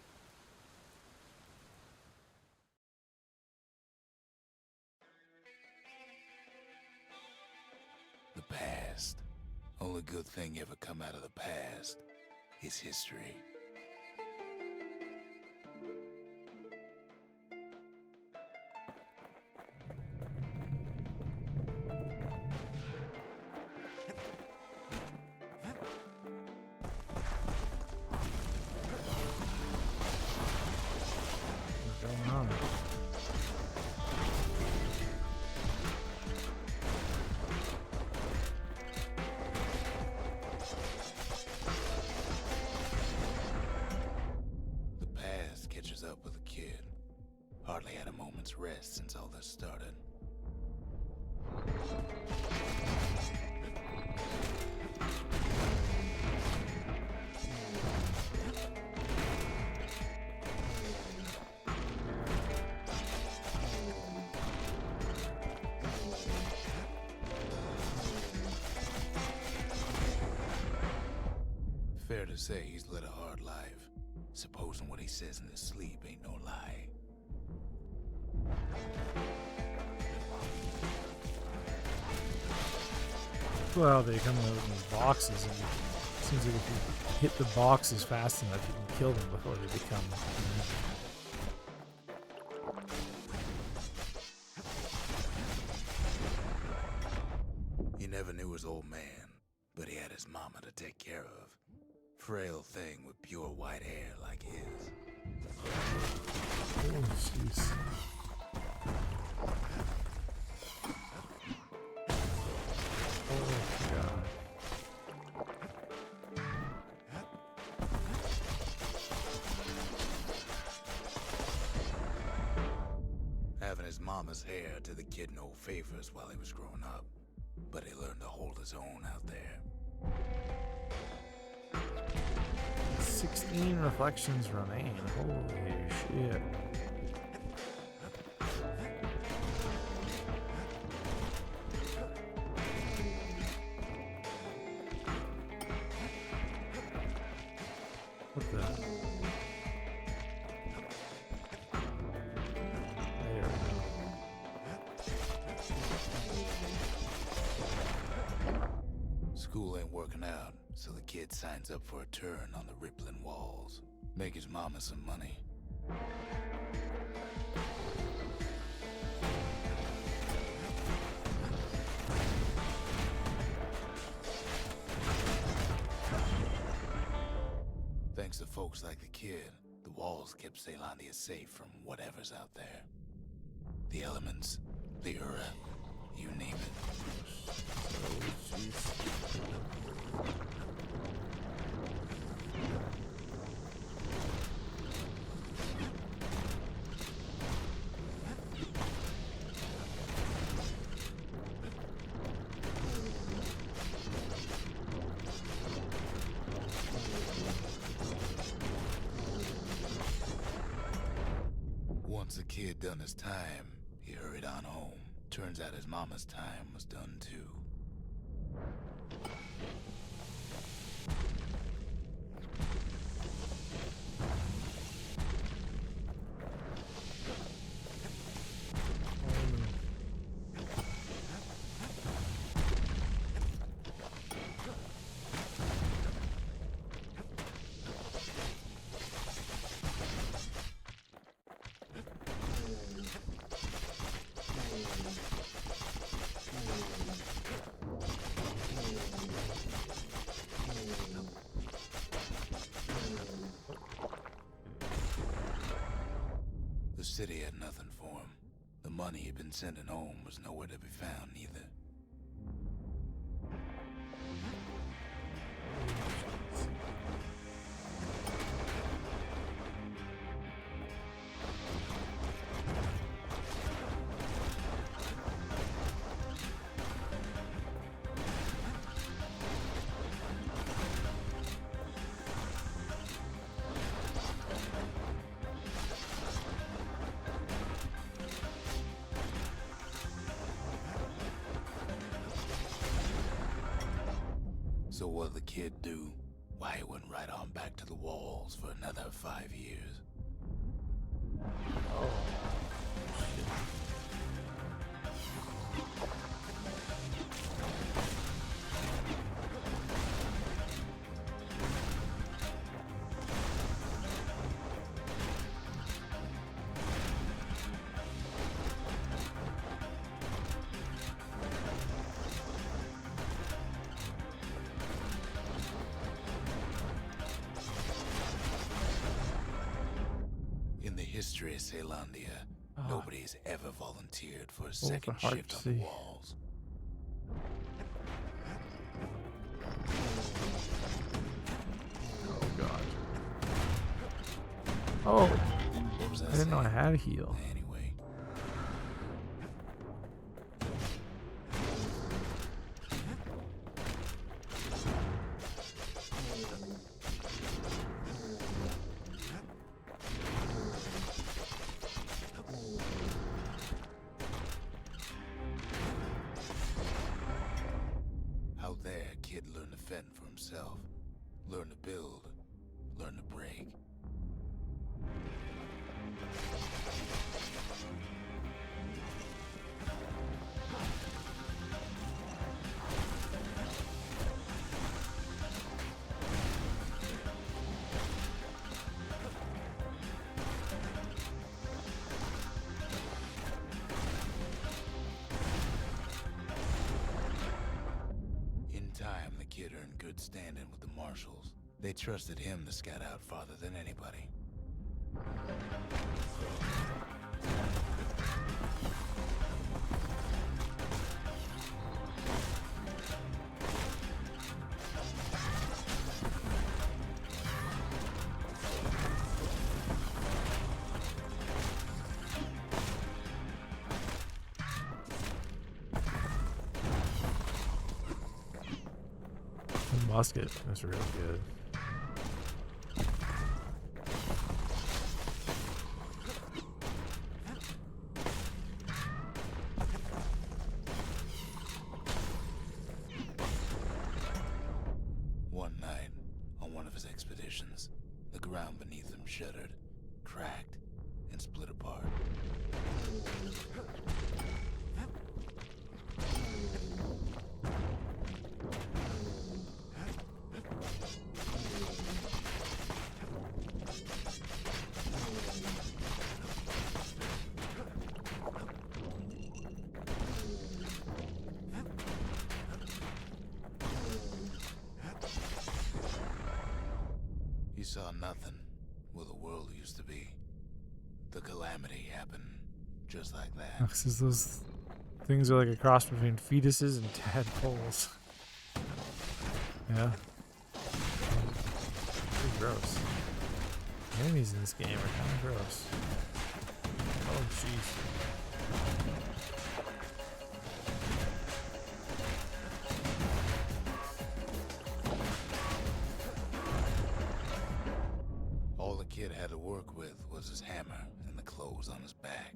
The past. Only good thing ever come out of the past is history. What's going on? catches up with the kid. Hardly had a moment's rest since all this started. Fair to say he's led a hard life, supposing what he says in his sleep ain't no lie. Well, they come out in these boxes, and it seems like if you hit the boxes fast enough, you can kill them before they become. He never knew his old man, but he had his mama to take care of. Frail thing with pure white hair like his. Oh, jeez. Oh, God. Having his mama's hair did the kid no favors while he was growing up, but he learned to hold his own out there. 16 reflections remain. Holy shit. What the? There we go. School ain't working out, so the kid signs up for a turn on the rippling walls. Make his mama some money. Thanks to folks like the kid, the walls kept Ceylondia safe from whatever's out there. The elements, the Ura, you name it. Oh, jeez. Once the kid done his time, he hurried on home. Turns out his mama's time was done too. The city had nothing for him. The money he'd been sending home was nowhere to be found either. So what'd the kid do? Why, he went right on back to the walls for another 5 years. In the history of Ceylondia, nobody's ever volunteered for a second hard shift to on the see. walls. Oh, God. Oh. as I didn't know I say. had a heal. Anyway. Out there, kid learned to fend for himself. Learn to build. Learn to break. In time, the kid earned good standing with the marshals. They trusted him to scout out farther than anybody. The musket is really good. One night, on one of his expeditions, the ground beneath him shuddered, cracked, and split apart. He saw nothing where the world used to be. The calamity happened just like that. Because those things are like a cross between fetuses and tadpoles. Yeah. Pretty gross. Enemies in this game are kind of gross. Oh, jeez. All the kid had to work with was his hammer and the clothes on his back.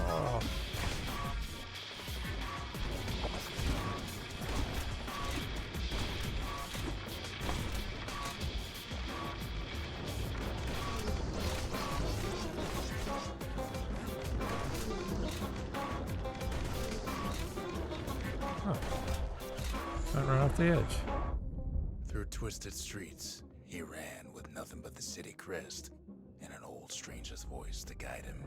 Oh. Went right off the edge. Through twisted streets, he ran with nothing but the city crest and an old stranger's voice to guide him.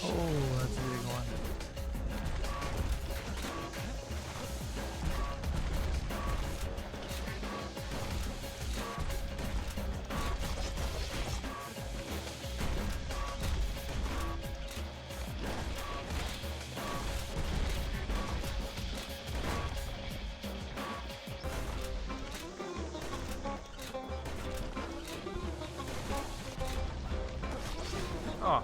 Oh, that's a big one. Oh.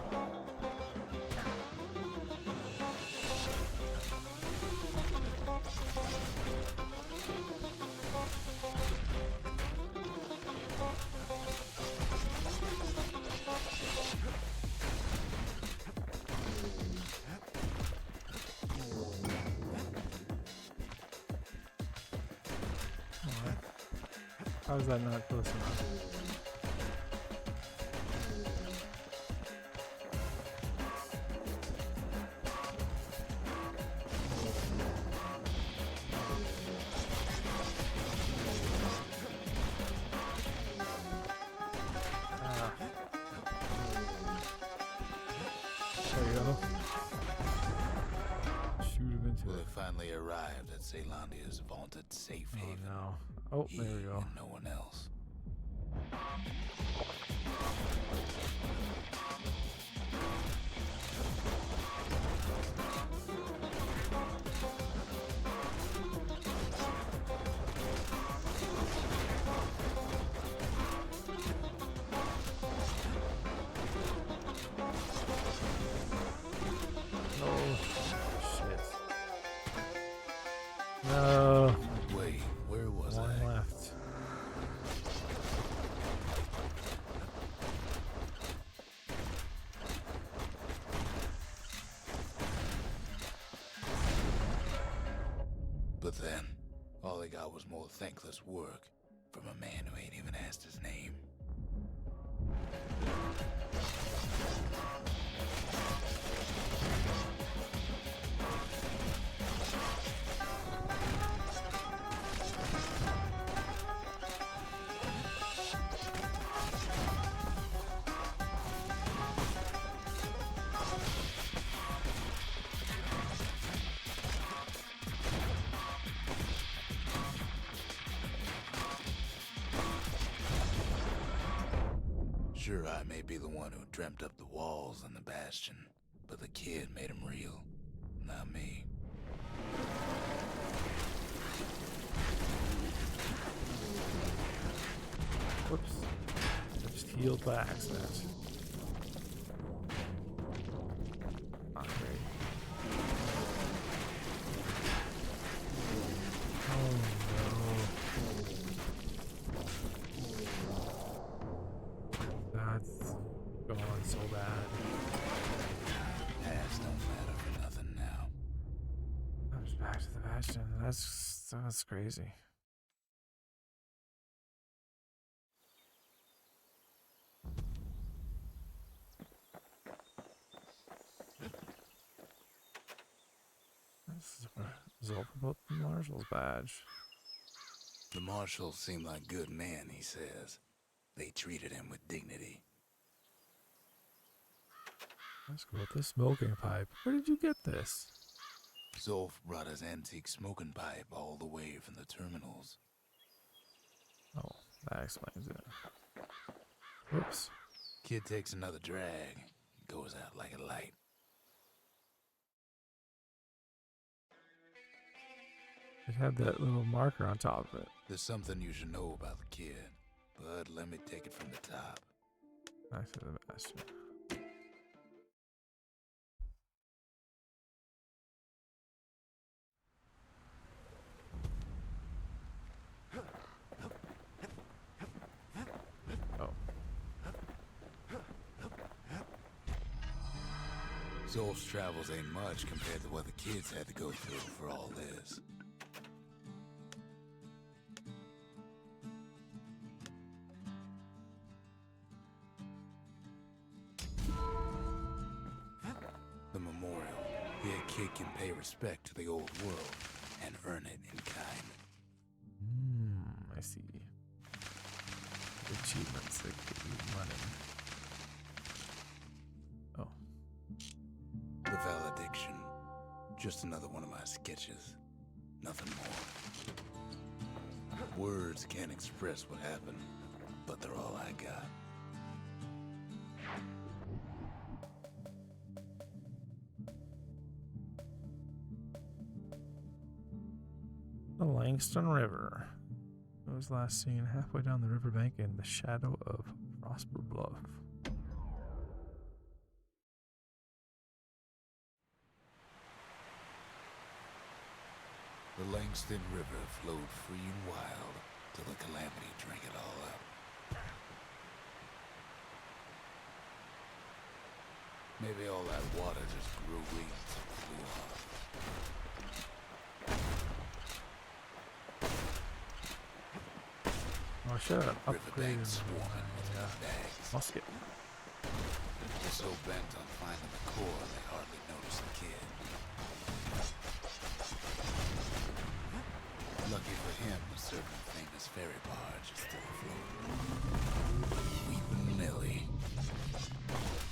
Alright. How is that not close enough? Ah. There you go. Shoot him in into Well, it. it finally arrived at Ceylandia's vaunted safe Oh haven. no. Oh, He there we go. and no one else. Oh, shit. No. Wait, where was One I? left. But then, all I got was more thankless work from a man who ain't even asked his name. Sure, I may be the one who dreamt up the walls and the Bastion, but the kid made him real, not me. Whoops. I just healed by accident. Not great. Oh no. That's going so bad. Past don't matter for nothing now. I'm just back to the Bastion. That's crazy. This is a result about the Marshal's badge. The marshals seem like good men, he says. They treated him with dignity. Let's go with this smoking pipe. Where did you get this? Zolf brought his antique smoking pipe all the way from the terminals. Oh, that explains it. Whoops. Kid takes another drag, goes out like a light. It had that little marker on top of it. There's something you should know about the kid, but let me take it from the top. Back to the Bastion. Oh. Zolf's travels ain't much compared to what the kids had to go through for all this. The memorial. Here, a kid can pay respect to the old world and earn it in kind. I see. Achievements that give you money. Oh. The valediction. Just another one of my sketches. Nothing more. Words can't express what happened, but they're all I got. The Langston River. It was last seen halfway down the riverbank in the shadow of Prosper Bluff. The Langston River flowed free and wild till the calamity drank it all up. Maybe all that water just grew wings and flew off. Oh, shut up. Riverbank Upgraded swarming with my bags. musket. They're so bent on finding the core, they hardly notice the kid. Lucky for him, a certain famous ferry barge is still afloat. Weepin' Millie.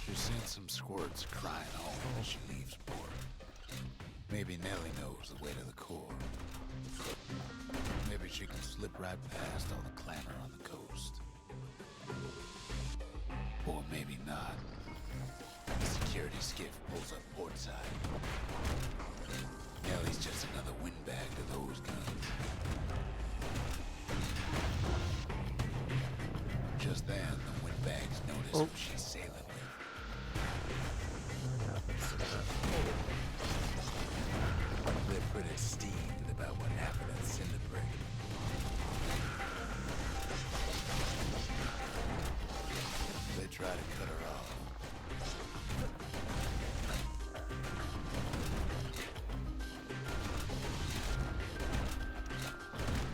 She sends some squirts crying home when she leaves port. Maybe Nellie knows the way to the core. Maybe she can slip right past all the clamor on the coast. Or maybe not. The security skiff pulls up portside. Nellie's just another windbag to those guns. Just then, the windbags notice who she's sailing with. They're pretty steamed about what happened at Cinderbreak. They try to cut her off.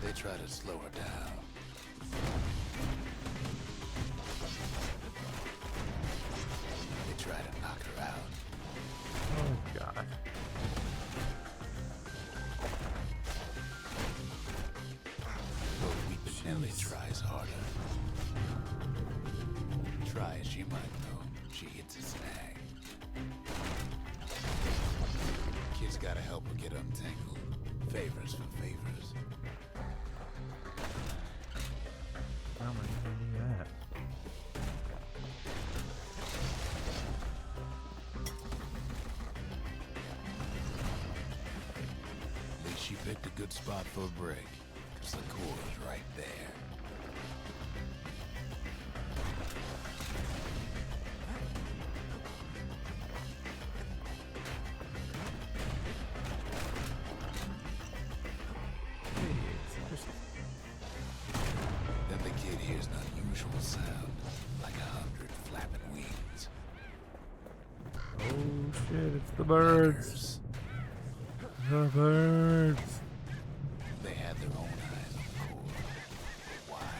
They try to slow her down. They try to knock her out. Oh, God. But Weepin' Nellie tries harder. Try as she might, though, she hits a snag. Kid's gotta help her get untangled. Favors for favors. How am I gonna do that? At least she picked a good spot for a break, 'cause the core is right there. Then the kid hears an unusual sound, like 100 flapping wings. Oh shit, it's the birds. The birds. They had their own eyes on the core. Why?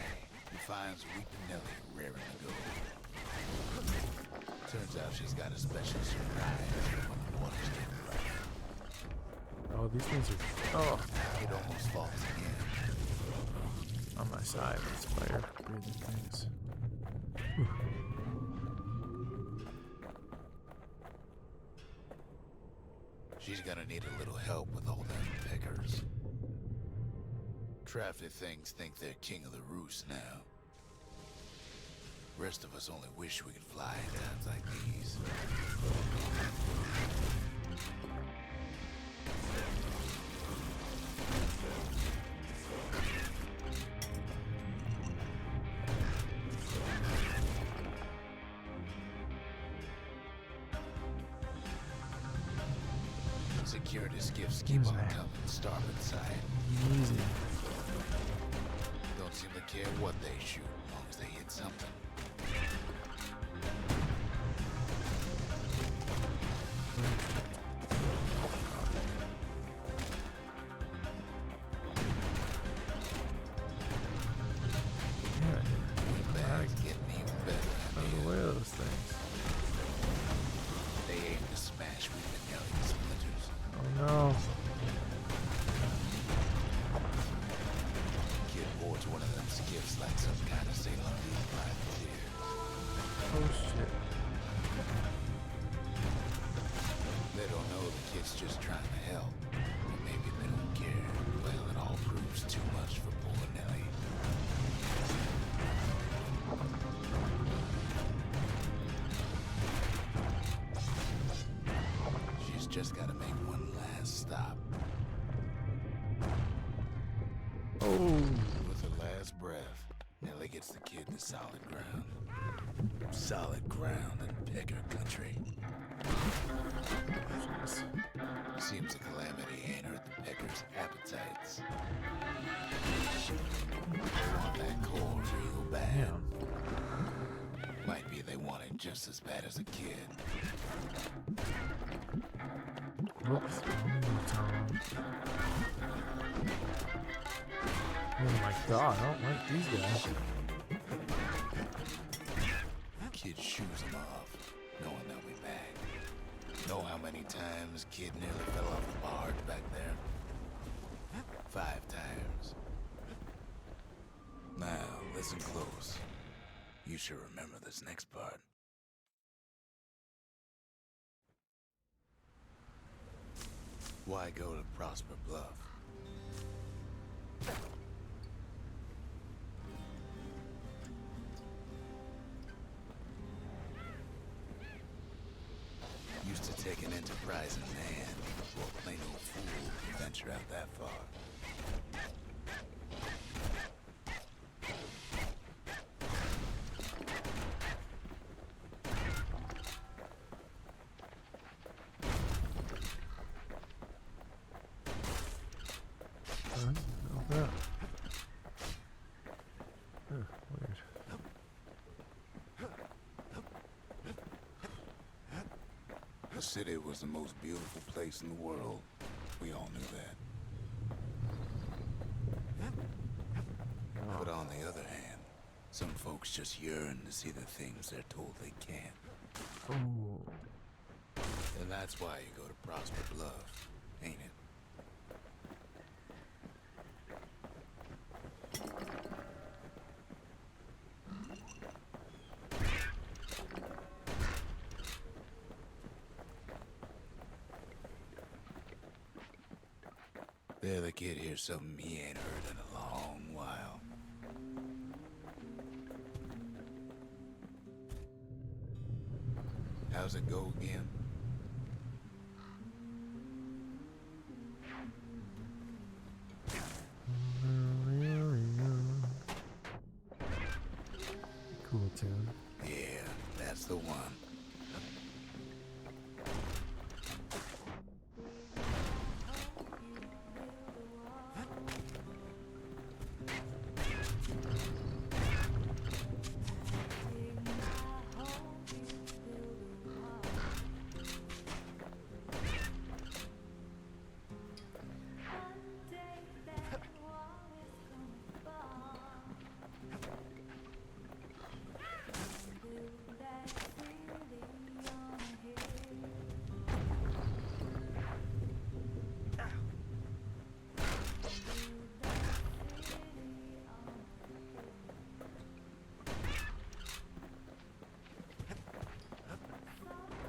He finds Weepin' Nellie raring to go. Turns out she's got a special surprise when the waters get rough. Oh, these things are. Oh, It almost falls again. on my side. These fire breathing things. She's gonna need a little help with all them pickers. Crafty things think they're king of the roost now. Rest of us only wish we could fly in times like these. Security skiffs keep on coming, starboard side. Easy. Don't seem to care what they shoot, as long as they hit something. Windbags getting even better. Out of the way of those things. They aim to smash Weepin' Nellie to splinters. Oh no. Kid boards one of them skiffs like some kind of Sailor Moon privateer. Oh shit. They don't know the kid's just trying to help. Or maybe they don't care. Well, it all proves too much for poor Nellie. She's just gotta make one last stop. Oh. With her last breath, Nellie gets the kid to solid ground. Solid ground in Pecker country. Jeez. Seems the calamity ain't hurt the Peckers' appetites. They want that core real bad. Yeah. Might be they want it just as bad as a kid. Whoops. Oh my god, I don't like these guys. Kid shoes them off, knowing they'll be back. Know how many times kid nearly fell off the barge back there? 5 times. Now, listen close. You should remember this next part. Why go to Prosper Bluff? Used to take an enterprising man or a plain old fool to venture out that far. Weird. The city was the most beautiful place in the world. We all knew that. But on the other hand, some folks just yearn to see the things they're told they can't. Oh. And that's why you go to Prosper Bluff, ain't it? The other kid hears something he ain't heard in a long while. How's it go again? Cool tune. Yeah, that's the one.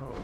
Oh.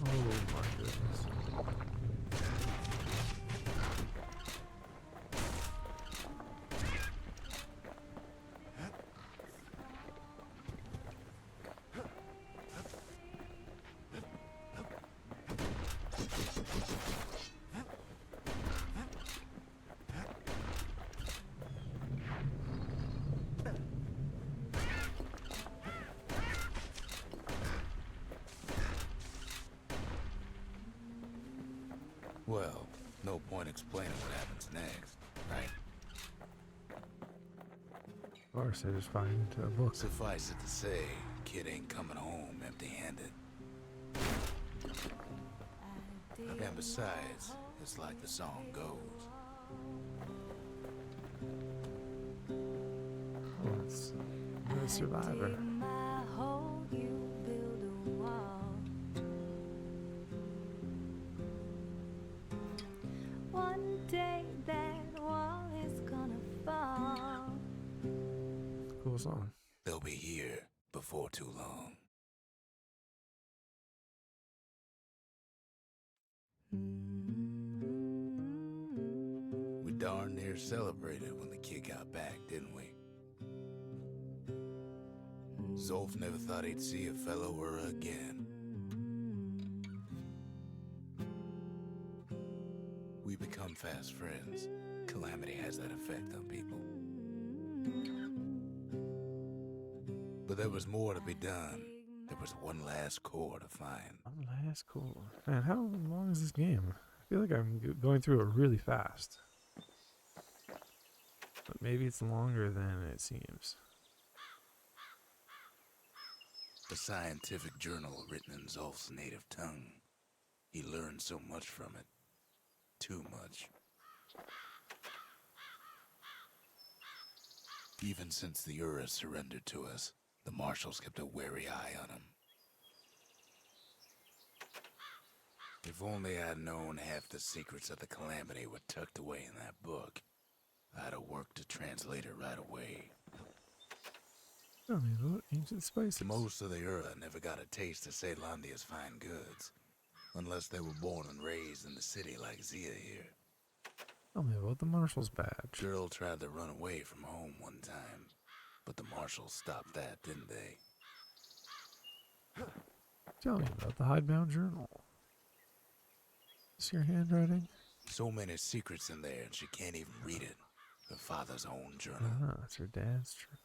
Oh my goodness. Well, no point explaining what happens next, right? Of course, I just find a book. Suffice it to say, kid ain't coming home empty-handed. And besides, it's like the song goes. Oh, it's the survivor. One day that wall is gonna fall. Cool song. They'll be here before too long. We here celebrated when the kid got back, didn't we? Zolf never thought he'd see a fellow Ura again. We become fast friends. Calamity has that effect on people. But there was more to be done. There was one last core to find. One last core. Man, how long is this game? I feel like I'm going through it really fast. But maybe it's longer than it seems. A scientific journal written in Zolf's native tongue. He learned so much from it. Too much. Even since the Ura surrendered to us, the Marshals kept a wary eye on him. If only I'd known half the secrets of the Calamity were tucked away in that book, I'd have worked to translate it right away. Tell me about ancient spices. Most of the Ura never got a taste of Ceylondia's fine goods, unless they were born and raised in the city like Zia here. Tell me about the Marshal's badge. Girl tried to run away from home one time, but the Marshals stopped that, didn't they? Tell me about the hidebound journal. Is your handwriting? So many secrets in there and she can't even read it. Her father's own journal. Ah, it's her dad's journal.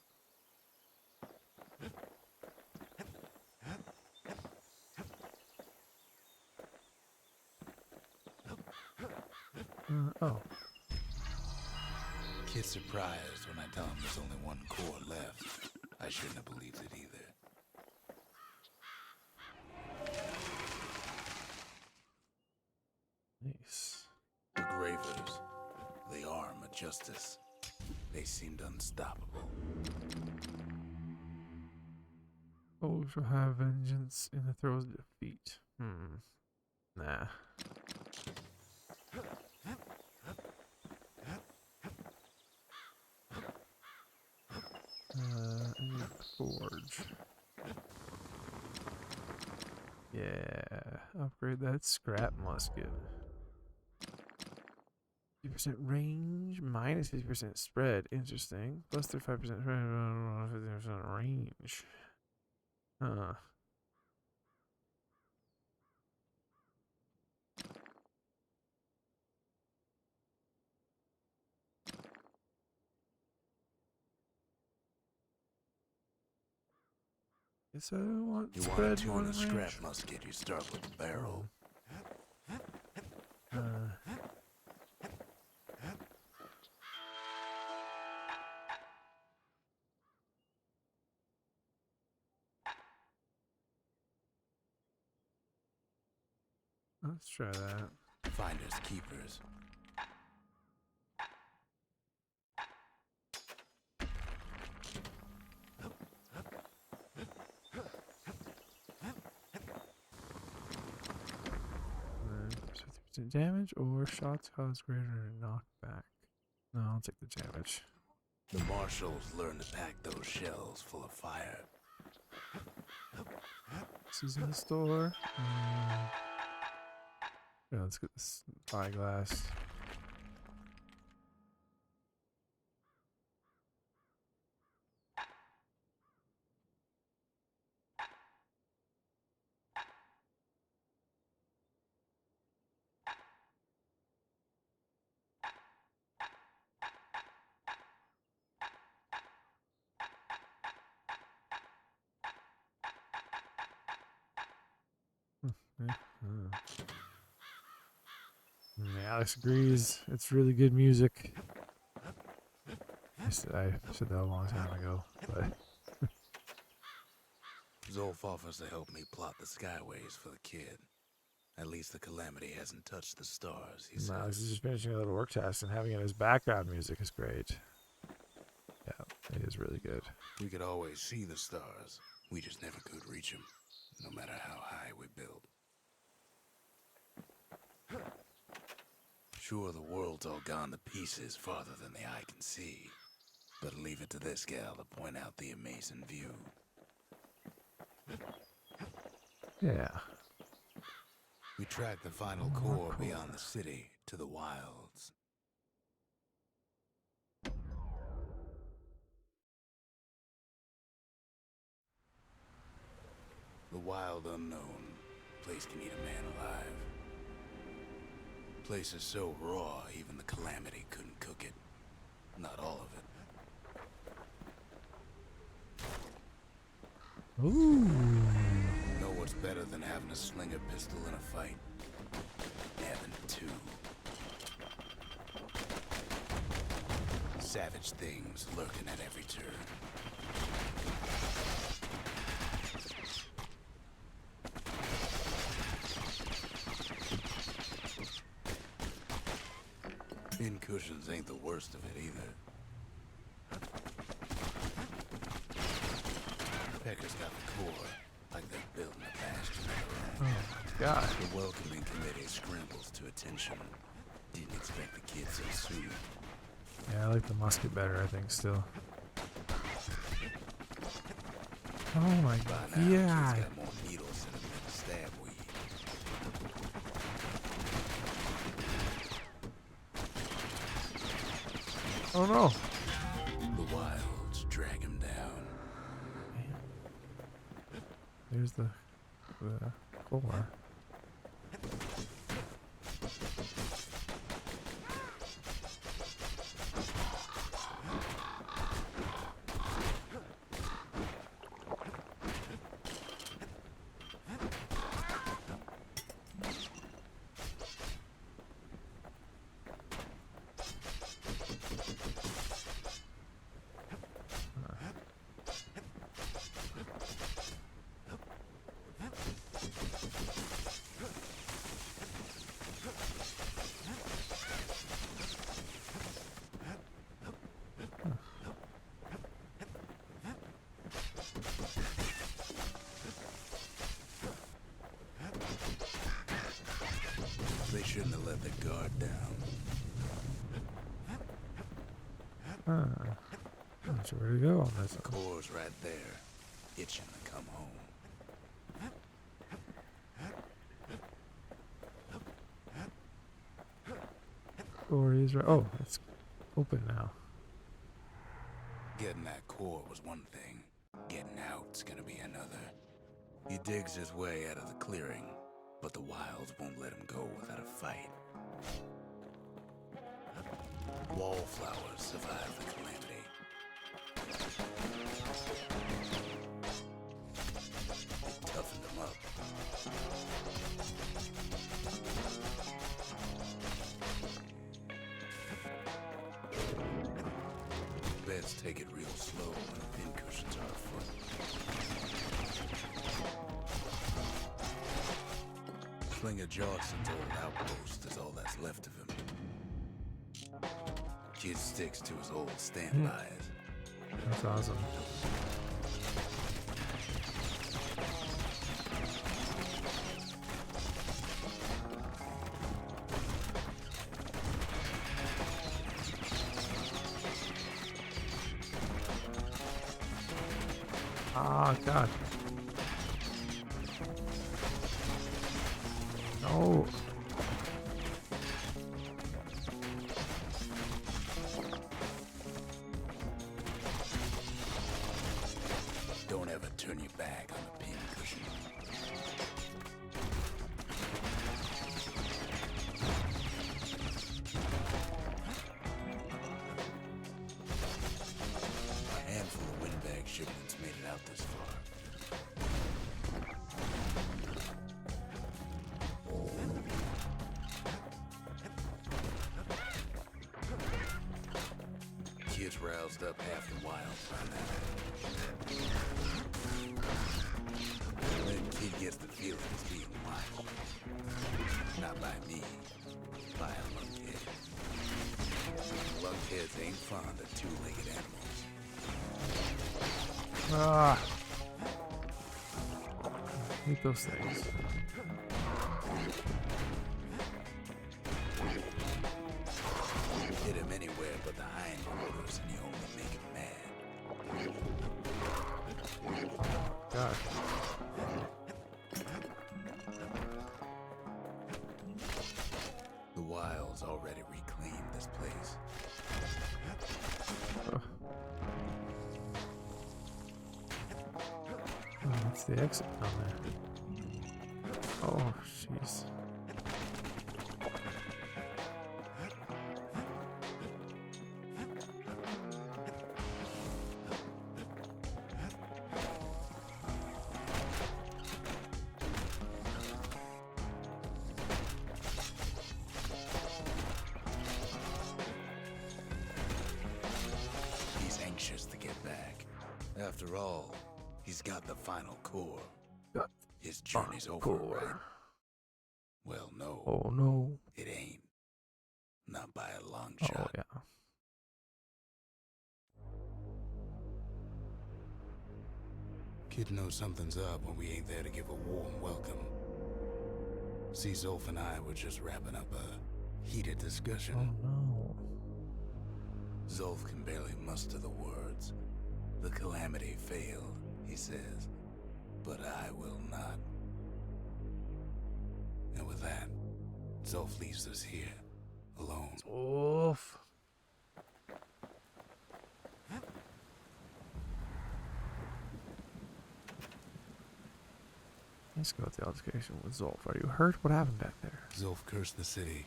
Oh. Kid's surprised when I tell him there's only one core left. I shouldn't have believed it either. Nice. The Gravers, the arm of justice. They seemed unstoppable. Foes shall have vengeance in the throes of defeat. Nah. I need a forge. Yeah, upgrade that scrap musket. 50% range, minus 50% spread. Interesting. Plus 35% spread, 50% range. Huh. Guess I don't want You want spread to more tune a than scrap range. musket, you start with the barrel. Let's try that. Finders keepers. And 50% damage or shots cause greater knockback. No, I'll take the damage. The Marshals learned to pack those shells full of fire. This is in the store. Yeah, let's get this spyglass. Alex agrees. It's really good music. I said that a long time ago, but Zolf offers to help me plot the skyways for the kid. At least the Calamity hasn't touched the stars, he Alex says. is just finishing a little work test, and having it as background music is great. Yeah, it is really good. We could always see the stars. We just never could reach them, no matter how high we built. Sure, the world's all gone to pieces farther than the eye can see. But leave it to this gal to point out the amazing view. Yeah. We tracked the final core beyond the city to the wilds. wild unknown. Place can eat a man alive. Place is so raw, even the Calamity couldn't cook it. Not all of it. Ooh. Know what's better than having a slinger pistol in a fight? Having two. Savage things lurking at every turn. Pincushions ain't the worst of it either. Pecker's got the core, like they're building a bastion of their own. Oh my god. The welcoming committee scrambles to attention. Didn't expect the kid so soon. Yeah, I like the musket better, I think, still. Oh my By god. now, Yeah. kid's got more needles in him than stab weed. Oh no. The wilds drag him down. There's the core. They shouldn't have let the guard down. Not sure where to go on this. The core's right there, itching to come home. Core is right. Oh, it's open now. Getting that core was one thing. Getting out's gonna be another. He digs his way out of the clearing, but the wilds won't let him go without a fight. Wallflowers survive the Calamity. It toughened him up. Best take it real slow when the pincushions are afoot. Slinger Johnson's old outpost is all that's left of him. Kid sticks to his old standbys. That's awesome. Ah, God. No. Don't ever turn your back on the pincushion. A handful of windbag shipments made it out this far. Kids roused up half the wild by now. That kid gets the feeling it's being watched. Not by me, by a lunkhead. Lunkheads ain't fond of two-legged animals. Ah. I hate those things. Hit him anywhere but the hindquarters and you only make him mad. God. The wilds already reclaimed this place. Oh, That's the exit down there. Oh, jeez. He's anxious to get back. After all, he's got the final core. Got His journey's over, core. right? Well, no, Oh no. it ain't. Not by a long Oh shot. yeah. Kid knows something's up when we ain't there to give a warm welcome. See, Zolf and I were just wrapping up a heated discussion. Oh no. Zolf can barely muster the words. The calamity failed, he says, but I will not. And with that, Zolf leaves us here, alone. Oof. Let's go with the altercation with Zolf. Are you hurt? What happened back there? Zolf cursed the city,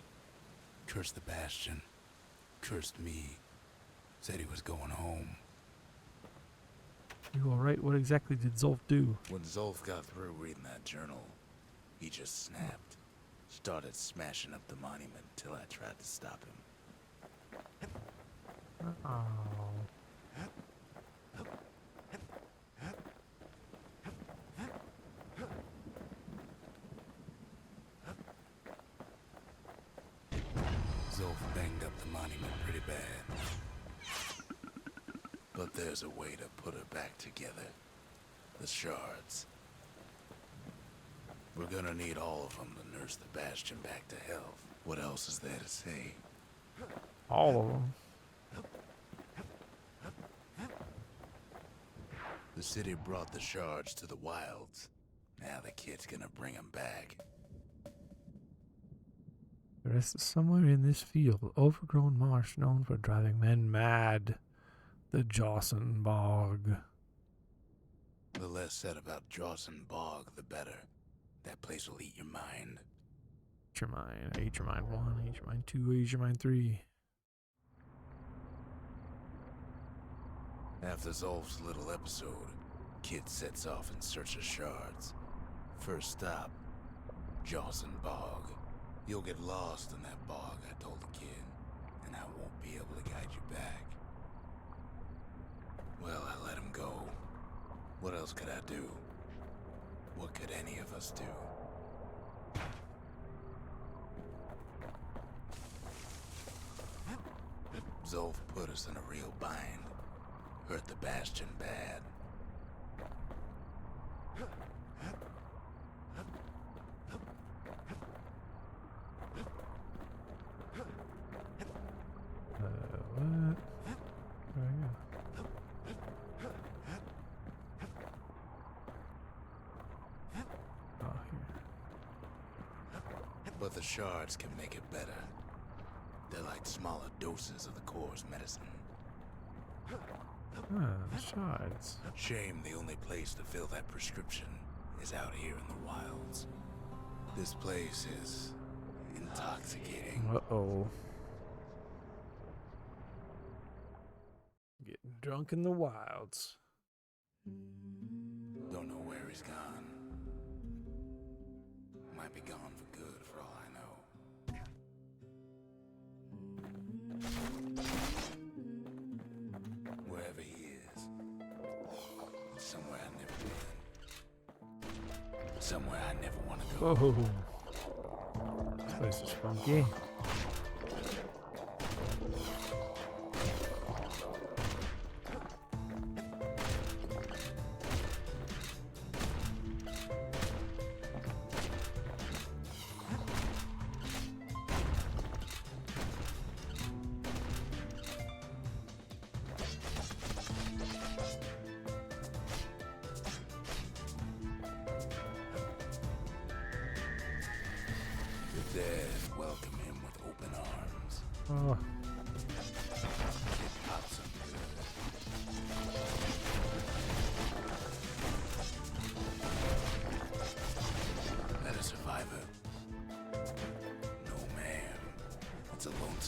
cursed the Bastion, cursed me, said he was going home. You alright? What exactly did Zolf do? When Zolf got through reading that journal, he just snapped. Started smashing up the monument till I tried to stop him. Oh. Zolf banged up the monument pretty bad. But there's a way to put her back together. The shards. We're gonna need all of them to nurse the Bastion back to health. What else is there to say? All of them. The city brought the shards to the wilds. Now the kid's gonna bring them back. There is somewhere in this field, overgrown marsh known for driving men mad. The Jawson Bog. The less said about Jawson Bog, the better. That place will eat your mind. Eat your mind. Eat your mind 1, eat your mind 2, eat your mind 3. After Zolf's little episode, Kid sets off in search of shards. First stop, Jawson Bog. You'll get lost in that bog, I told the kid, and I won't be able to guide you back. Well, I let him go. What else could I do? What could any of us do? Zolf put us in a real bind. Hurt the Bastion bad. What? Where are you? Oh, here. But the shards can make it better. They're like smaller doses of the core's medicine. Ah, shards. Shame the only place to fill that prescription is out here in the wilds. This place is intoxicating. Uh-oh. Getting drunk in the wilds. Don't know where he's gone. Might be gone for good for all I know. Wherever he is, it's somewhere I've never been. Somewhere I never want to go. Oh. This place is funky. The dead welcome him with open arms. Oh. It pops him good.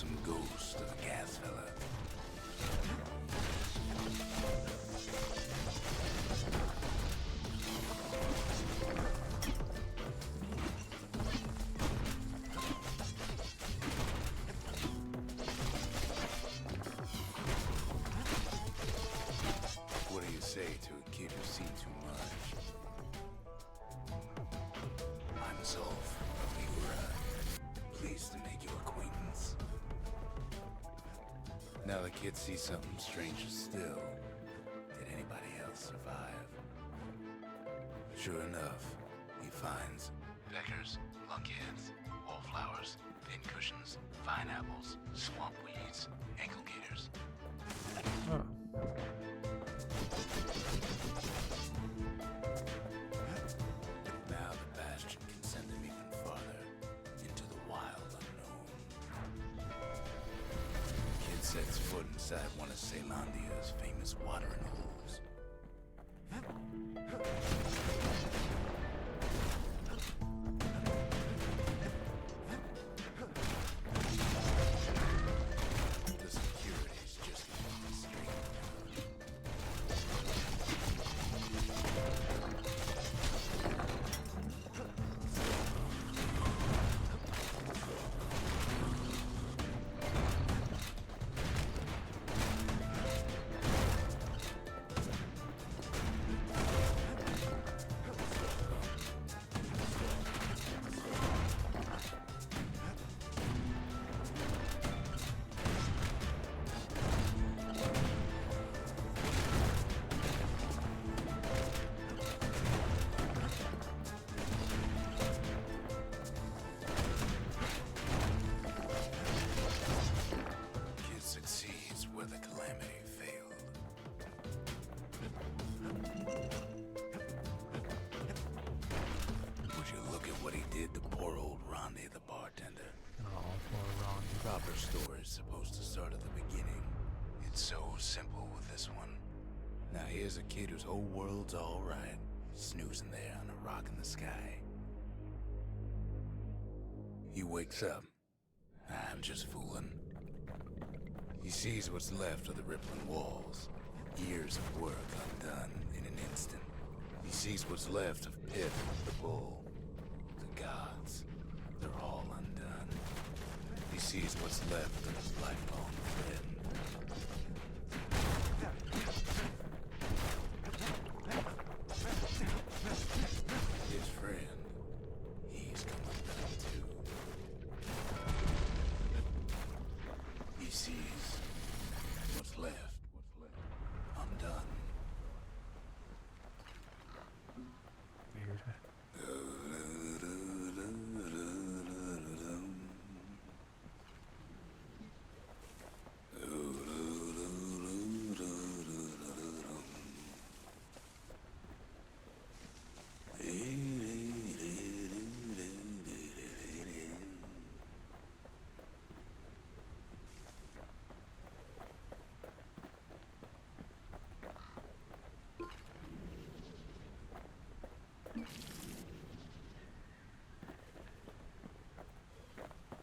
some ghost of a gas fella. What do you say to a kid who's seen too much? I'm Zolf of Igora. Pleased to make your acquaintance. Now the kid sees something stranger still. Did anybody else survive? Sure enough, he finds peckers, lunkheads, wallflowers, pincushions, vine apples, swamp weeds, ankle gators. Oh. Now the Bastion can send him even farther into the wild unknown. Kid sets foot inside one of Ceylondia's famous watering holes. The security's just off the street. Kid succeeds where the calamity failed. Would you look at what he did to poor old Ronnie the bartender? Oh, poor Ron. Proper story's supposed to start at the beginning. It's so simple with this one. Now here's a kid whose whole world's alright, snoozing there on a rock in the sky. He wakes up. I'm just fooling. He sees what's left of the rippling walls. Years of work undone in an instant. He sees what's left of Pip, the bull. The gods, they're all undone. He sees what's left of his lifelong friend. His friend, he's come undone too. He sees what's left undone. Weird.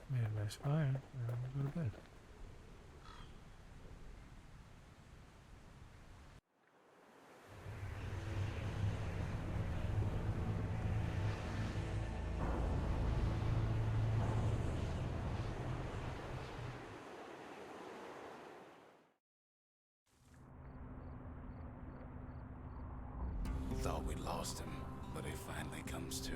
Made a nice fire. Now we'll go to bed. Thought we lost him, but he finally comes to.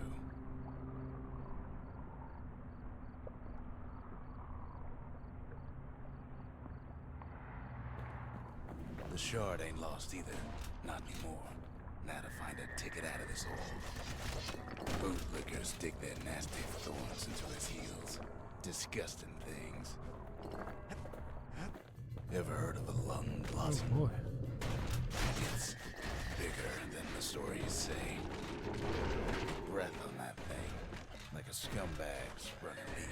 The shard ain't lost either. Not anymore. Now to find a ticket out of this hole. Bootlickers stick their nasty thorns into his heels. Disgusting things. Ever heard of a lung blossom? Oh boy. It's bigger than the stories say. Breath on that thing, like a scumbag sprung a leak.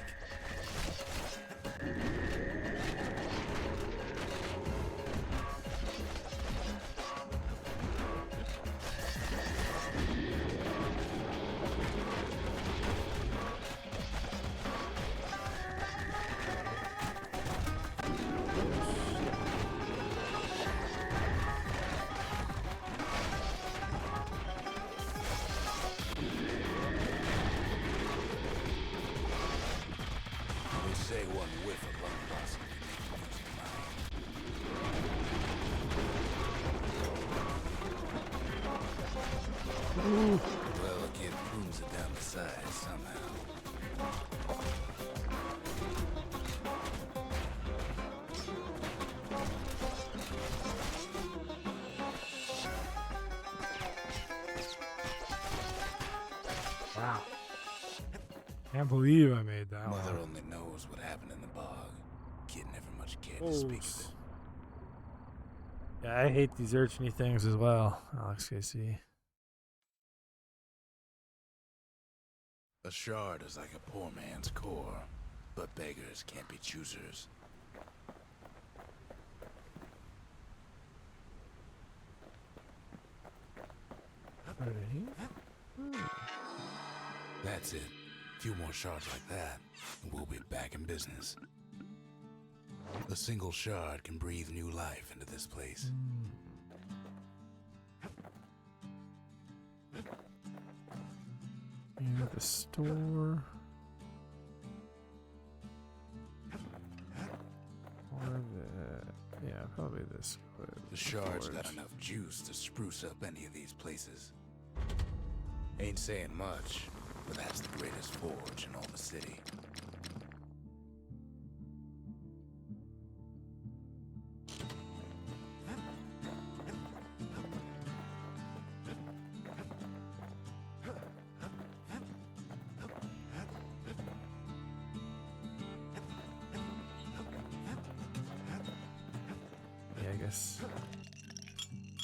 Well, a kid prunes it down the side somehow. Wow. Can't believe I made that Mother one. only knows what happened in the bog. Kid never much cared to speak of it. Yeah, I hate these urchiny things as well, Alex KC. A shard is like a poor man's core, but beggars can't be choosers. That's it. A few more shards like that, and we'll be back in business. A single shard can breathe new life into this place. Yeah, the store. Or the... Yeah, probably this. The shard's got enough juice to spruce up any of these places. Ain't saying much, but that's the greatest forge in all the city. Yeah, I guess.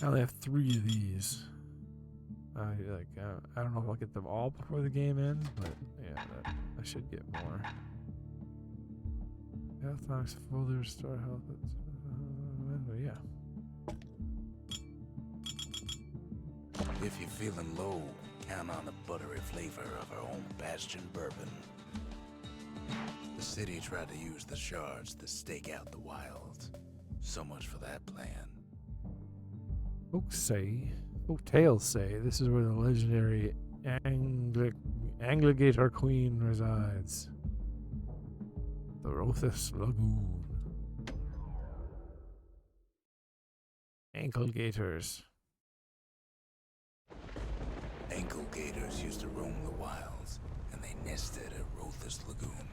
I only have 3 of these. I don't know if I'll get them all before the game ends, but yeah, I should get more. Health tonics, full restore health. Yeah. If you're feeling low, count on the buttery flavor of our own Bastion bourbon. The city tried to use the shards to stake out the wilds. So much for that plan. Folk tales say this is where the legendary Angligator Queen resides. The Rothus Lagoon. Ankle gators. Ankle gators used to roam the wilds, and they nested at Rothus Lagoon.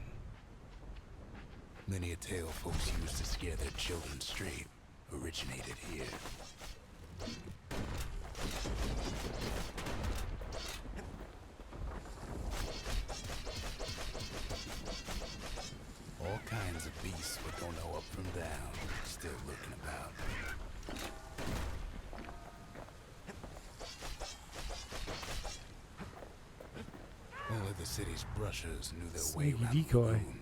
Many a tale folks used to scare their children straight originated here. All kinds of beasts with don't know up from down, still lurking about. Only the city's brushers knew their way Sneaky around the decoy. lagoon.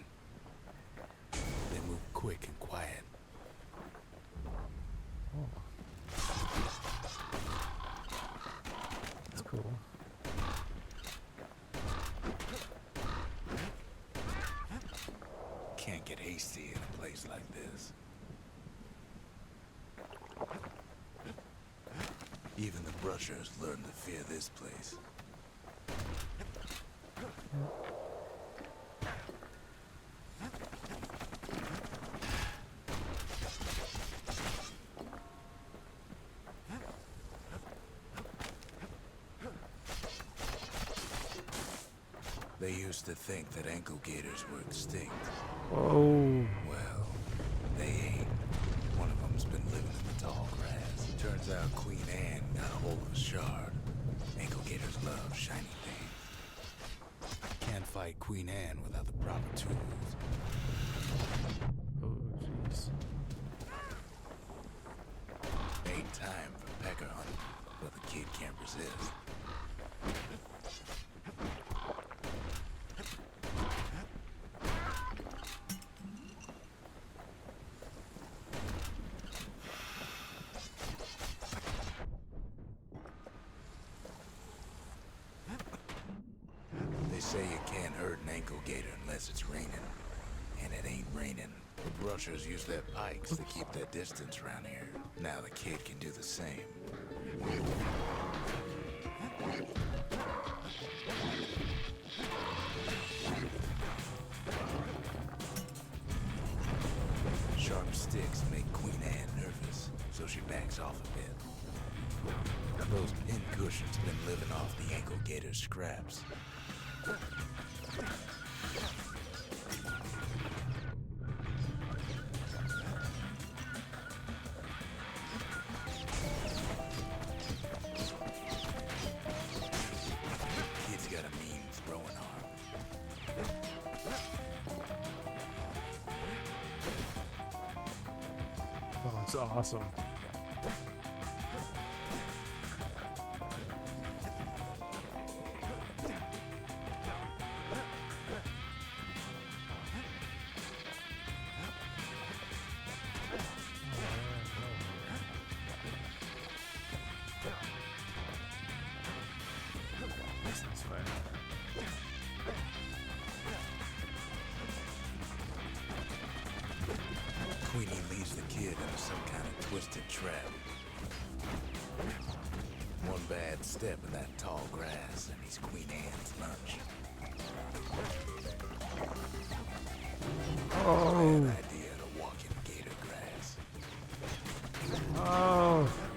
They moved quick and quiet. That's cool. Can't get hasty in a place like this. Even the brushers learned to fear this place. They used to think that ankle gators were extinct. Oh. Well, they ain't. One of them's been living in the tall grass. Turns out Queen Anne got a hold of a shard. Ankle gators love shiny things. Can't fight Queen Anne without the proper tools. Oh, jeez. Ain't time for pecker hunting, but the kid can't resist. They say you can't hurt an ankle gator unless it's raining. And it ain't raining. The brushers use their pikes to keep their distance around here. Now the kid can do the same. Sharp sticks make Queen Anne nervous, so she backs off a bit. Those pin cushions been living off the ankle gator's scraps. Kid's got a mean throwing arm. Oh, it's awesome. This is fun. Queenie leaves the kid into some kind of twisted trap. One bad step in that tall grass and he's Queen Anne's lunch.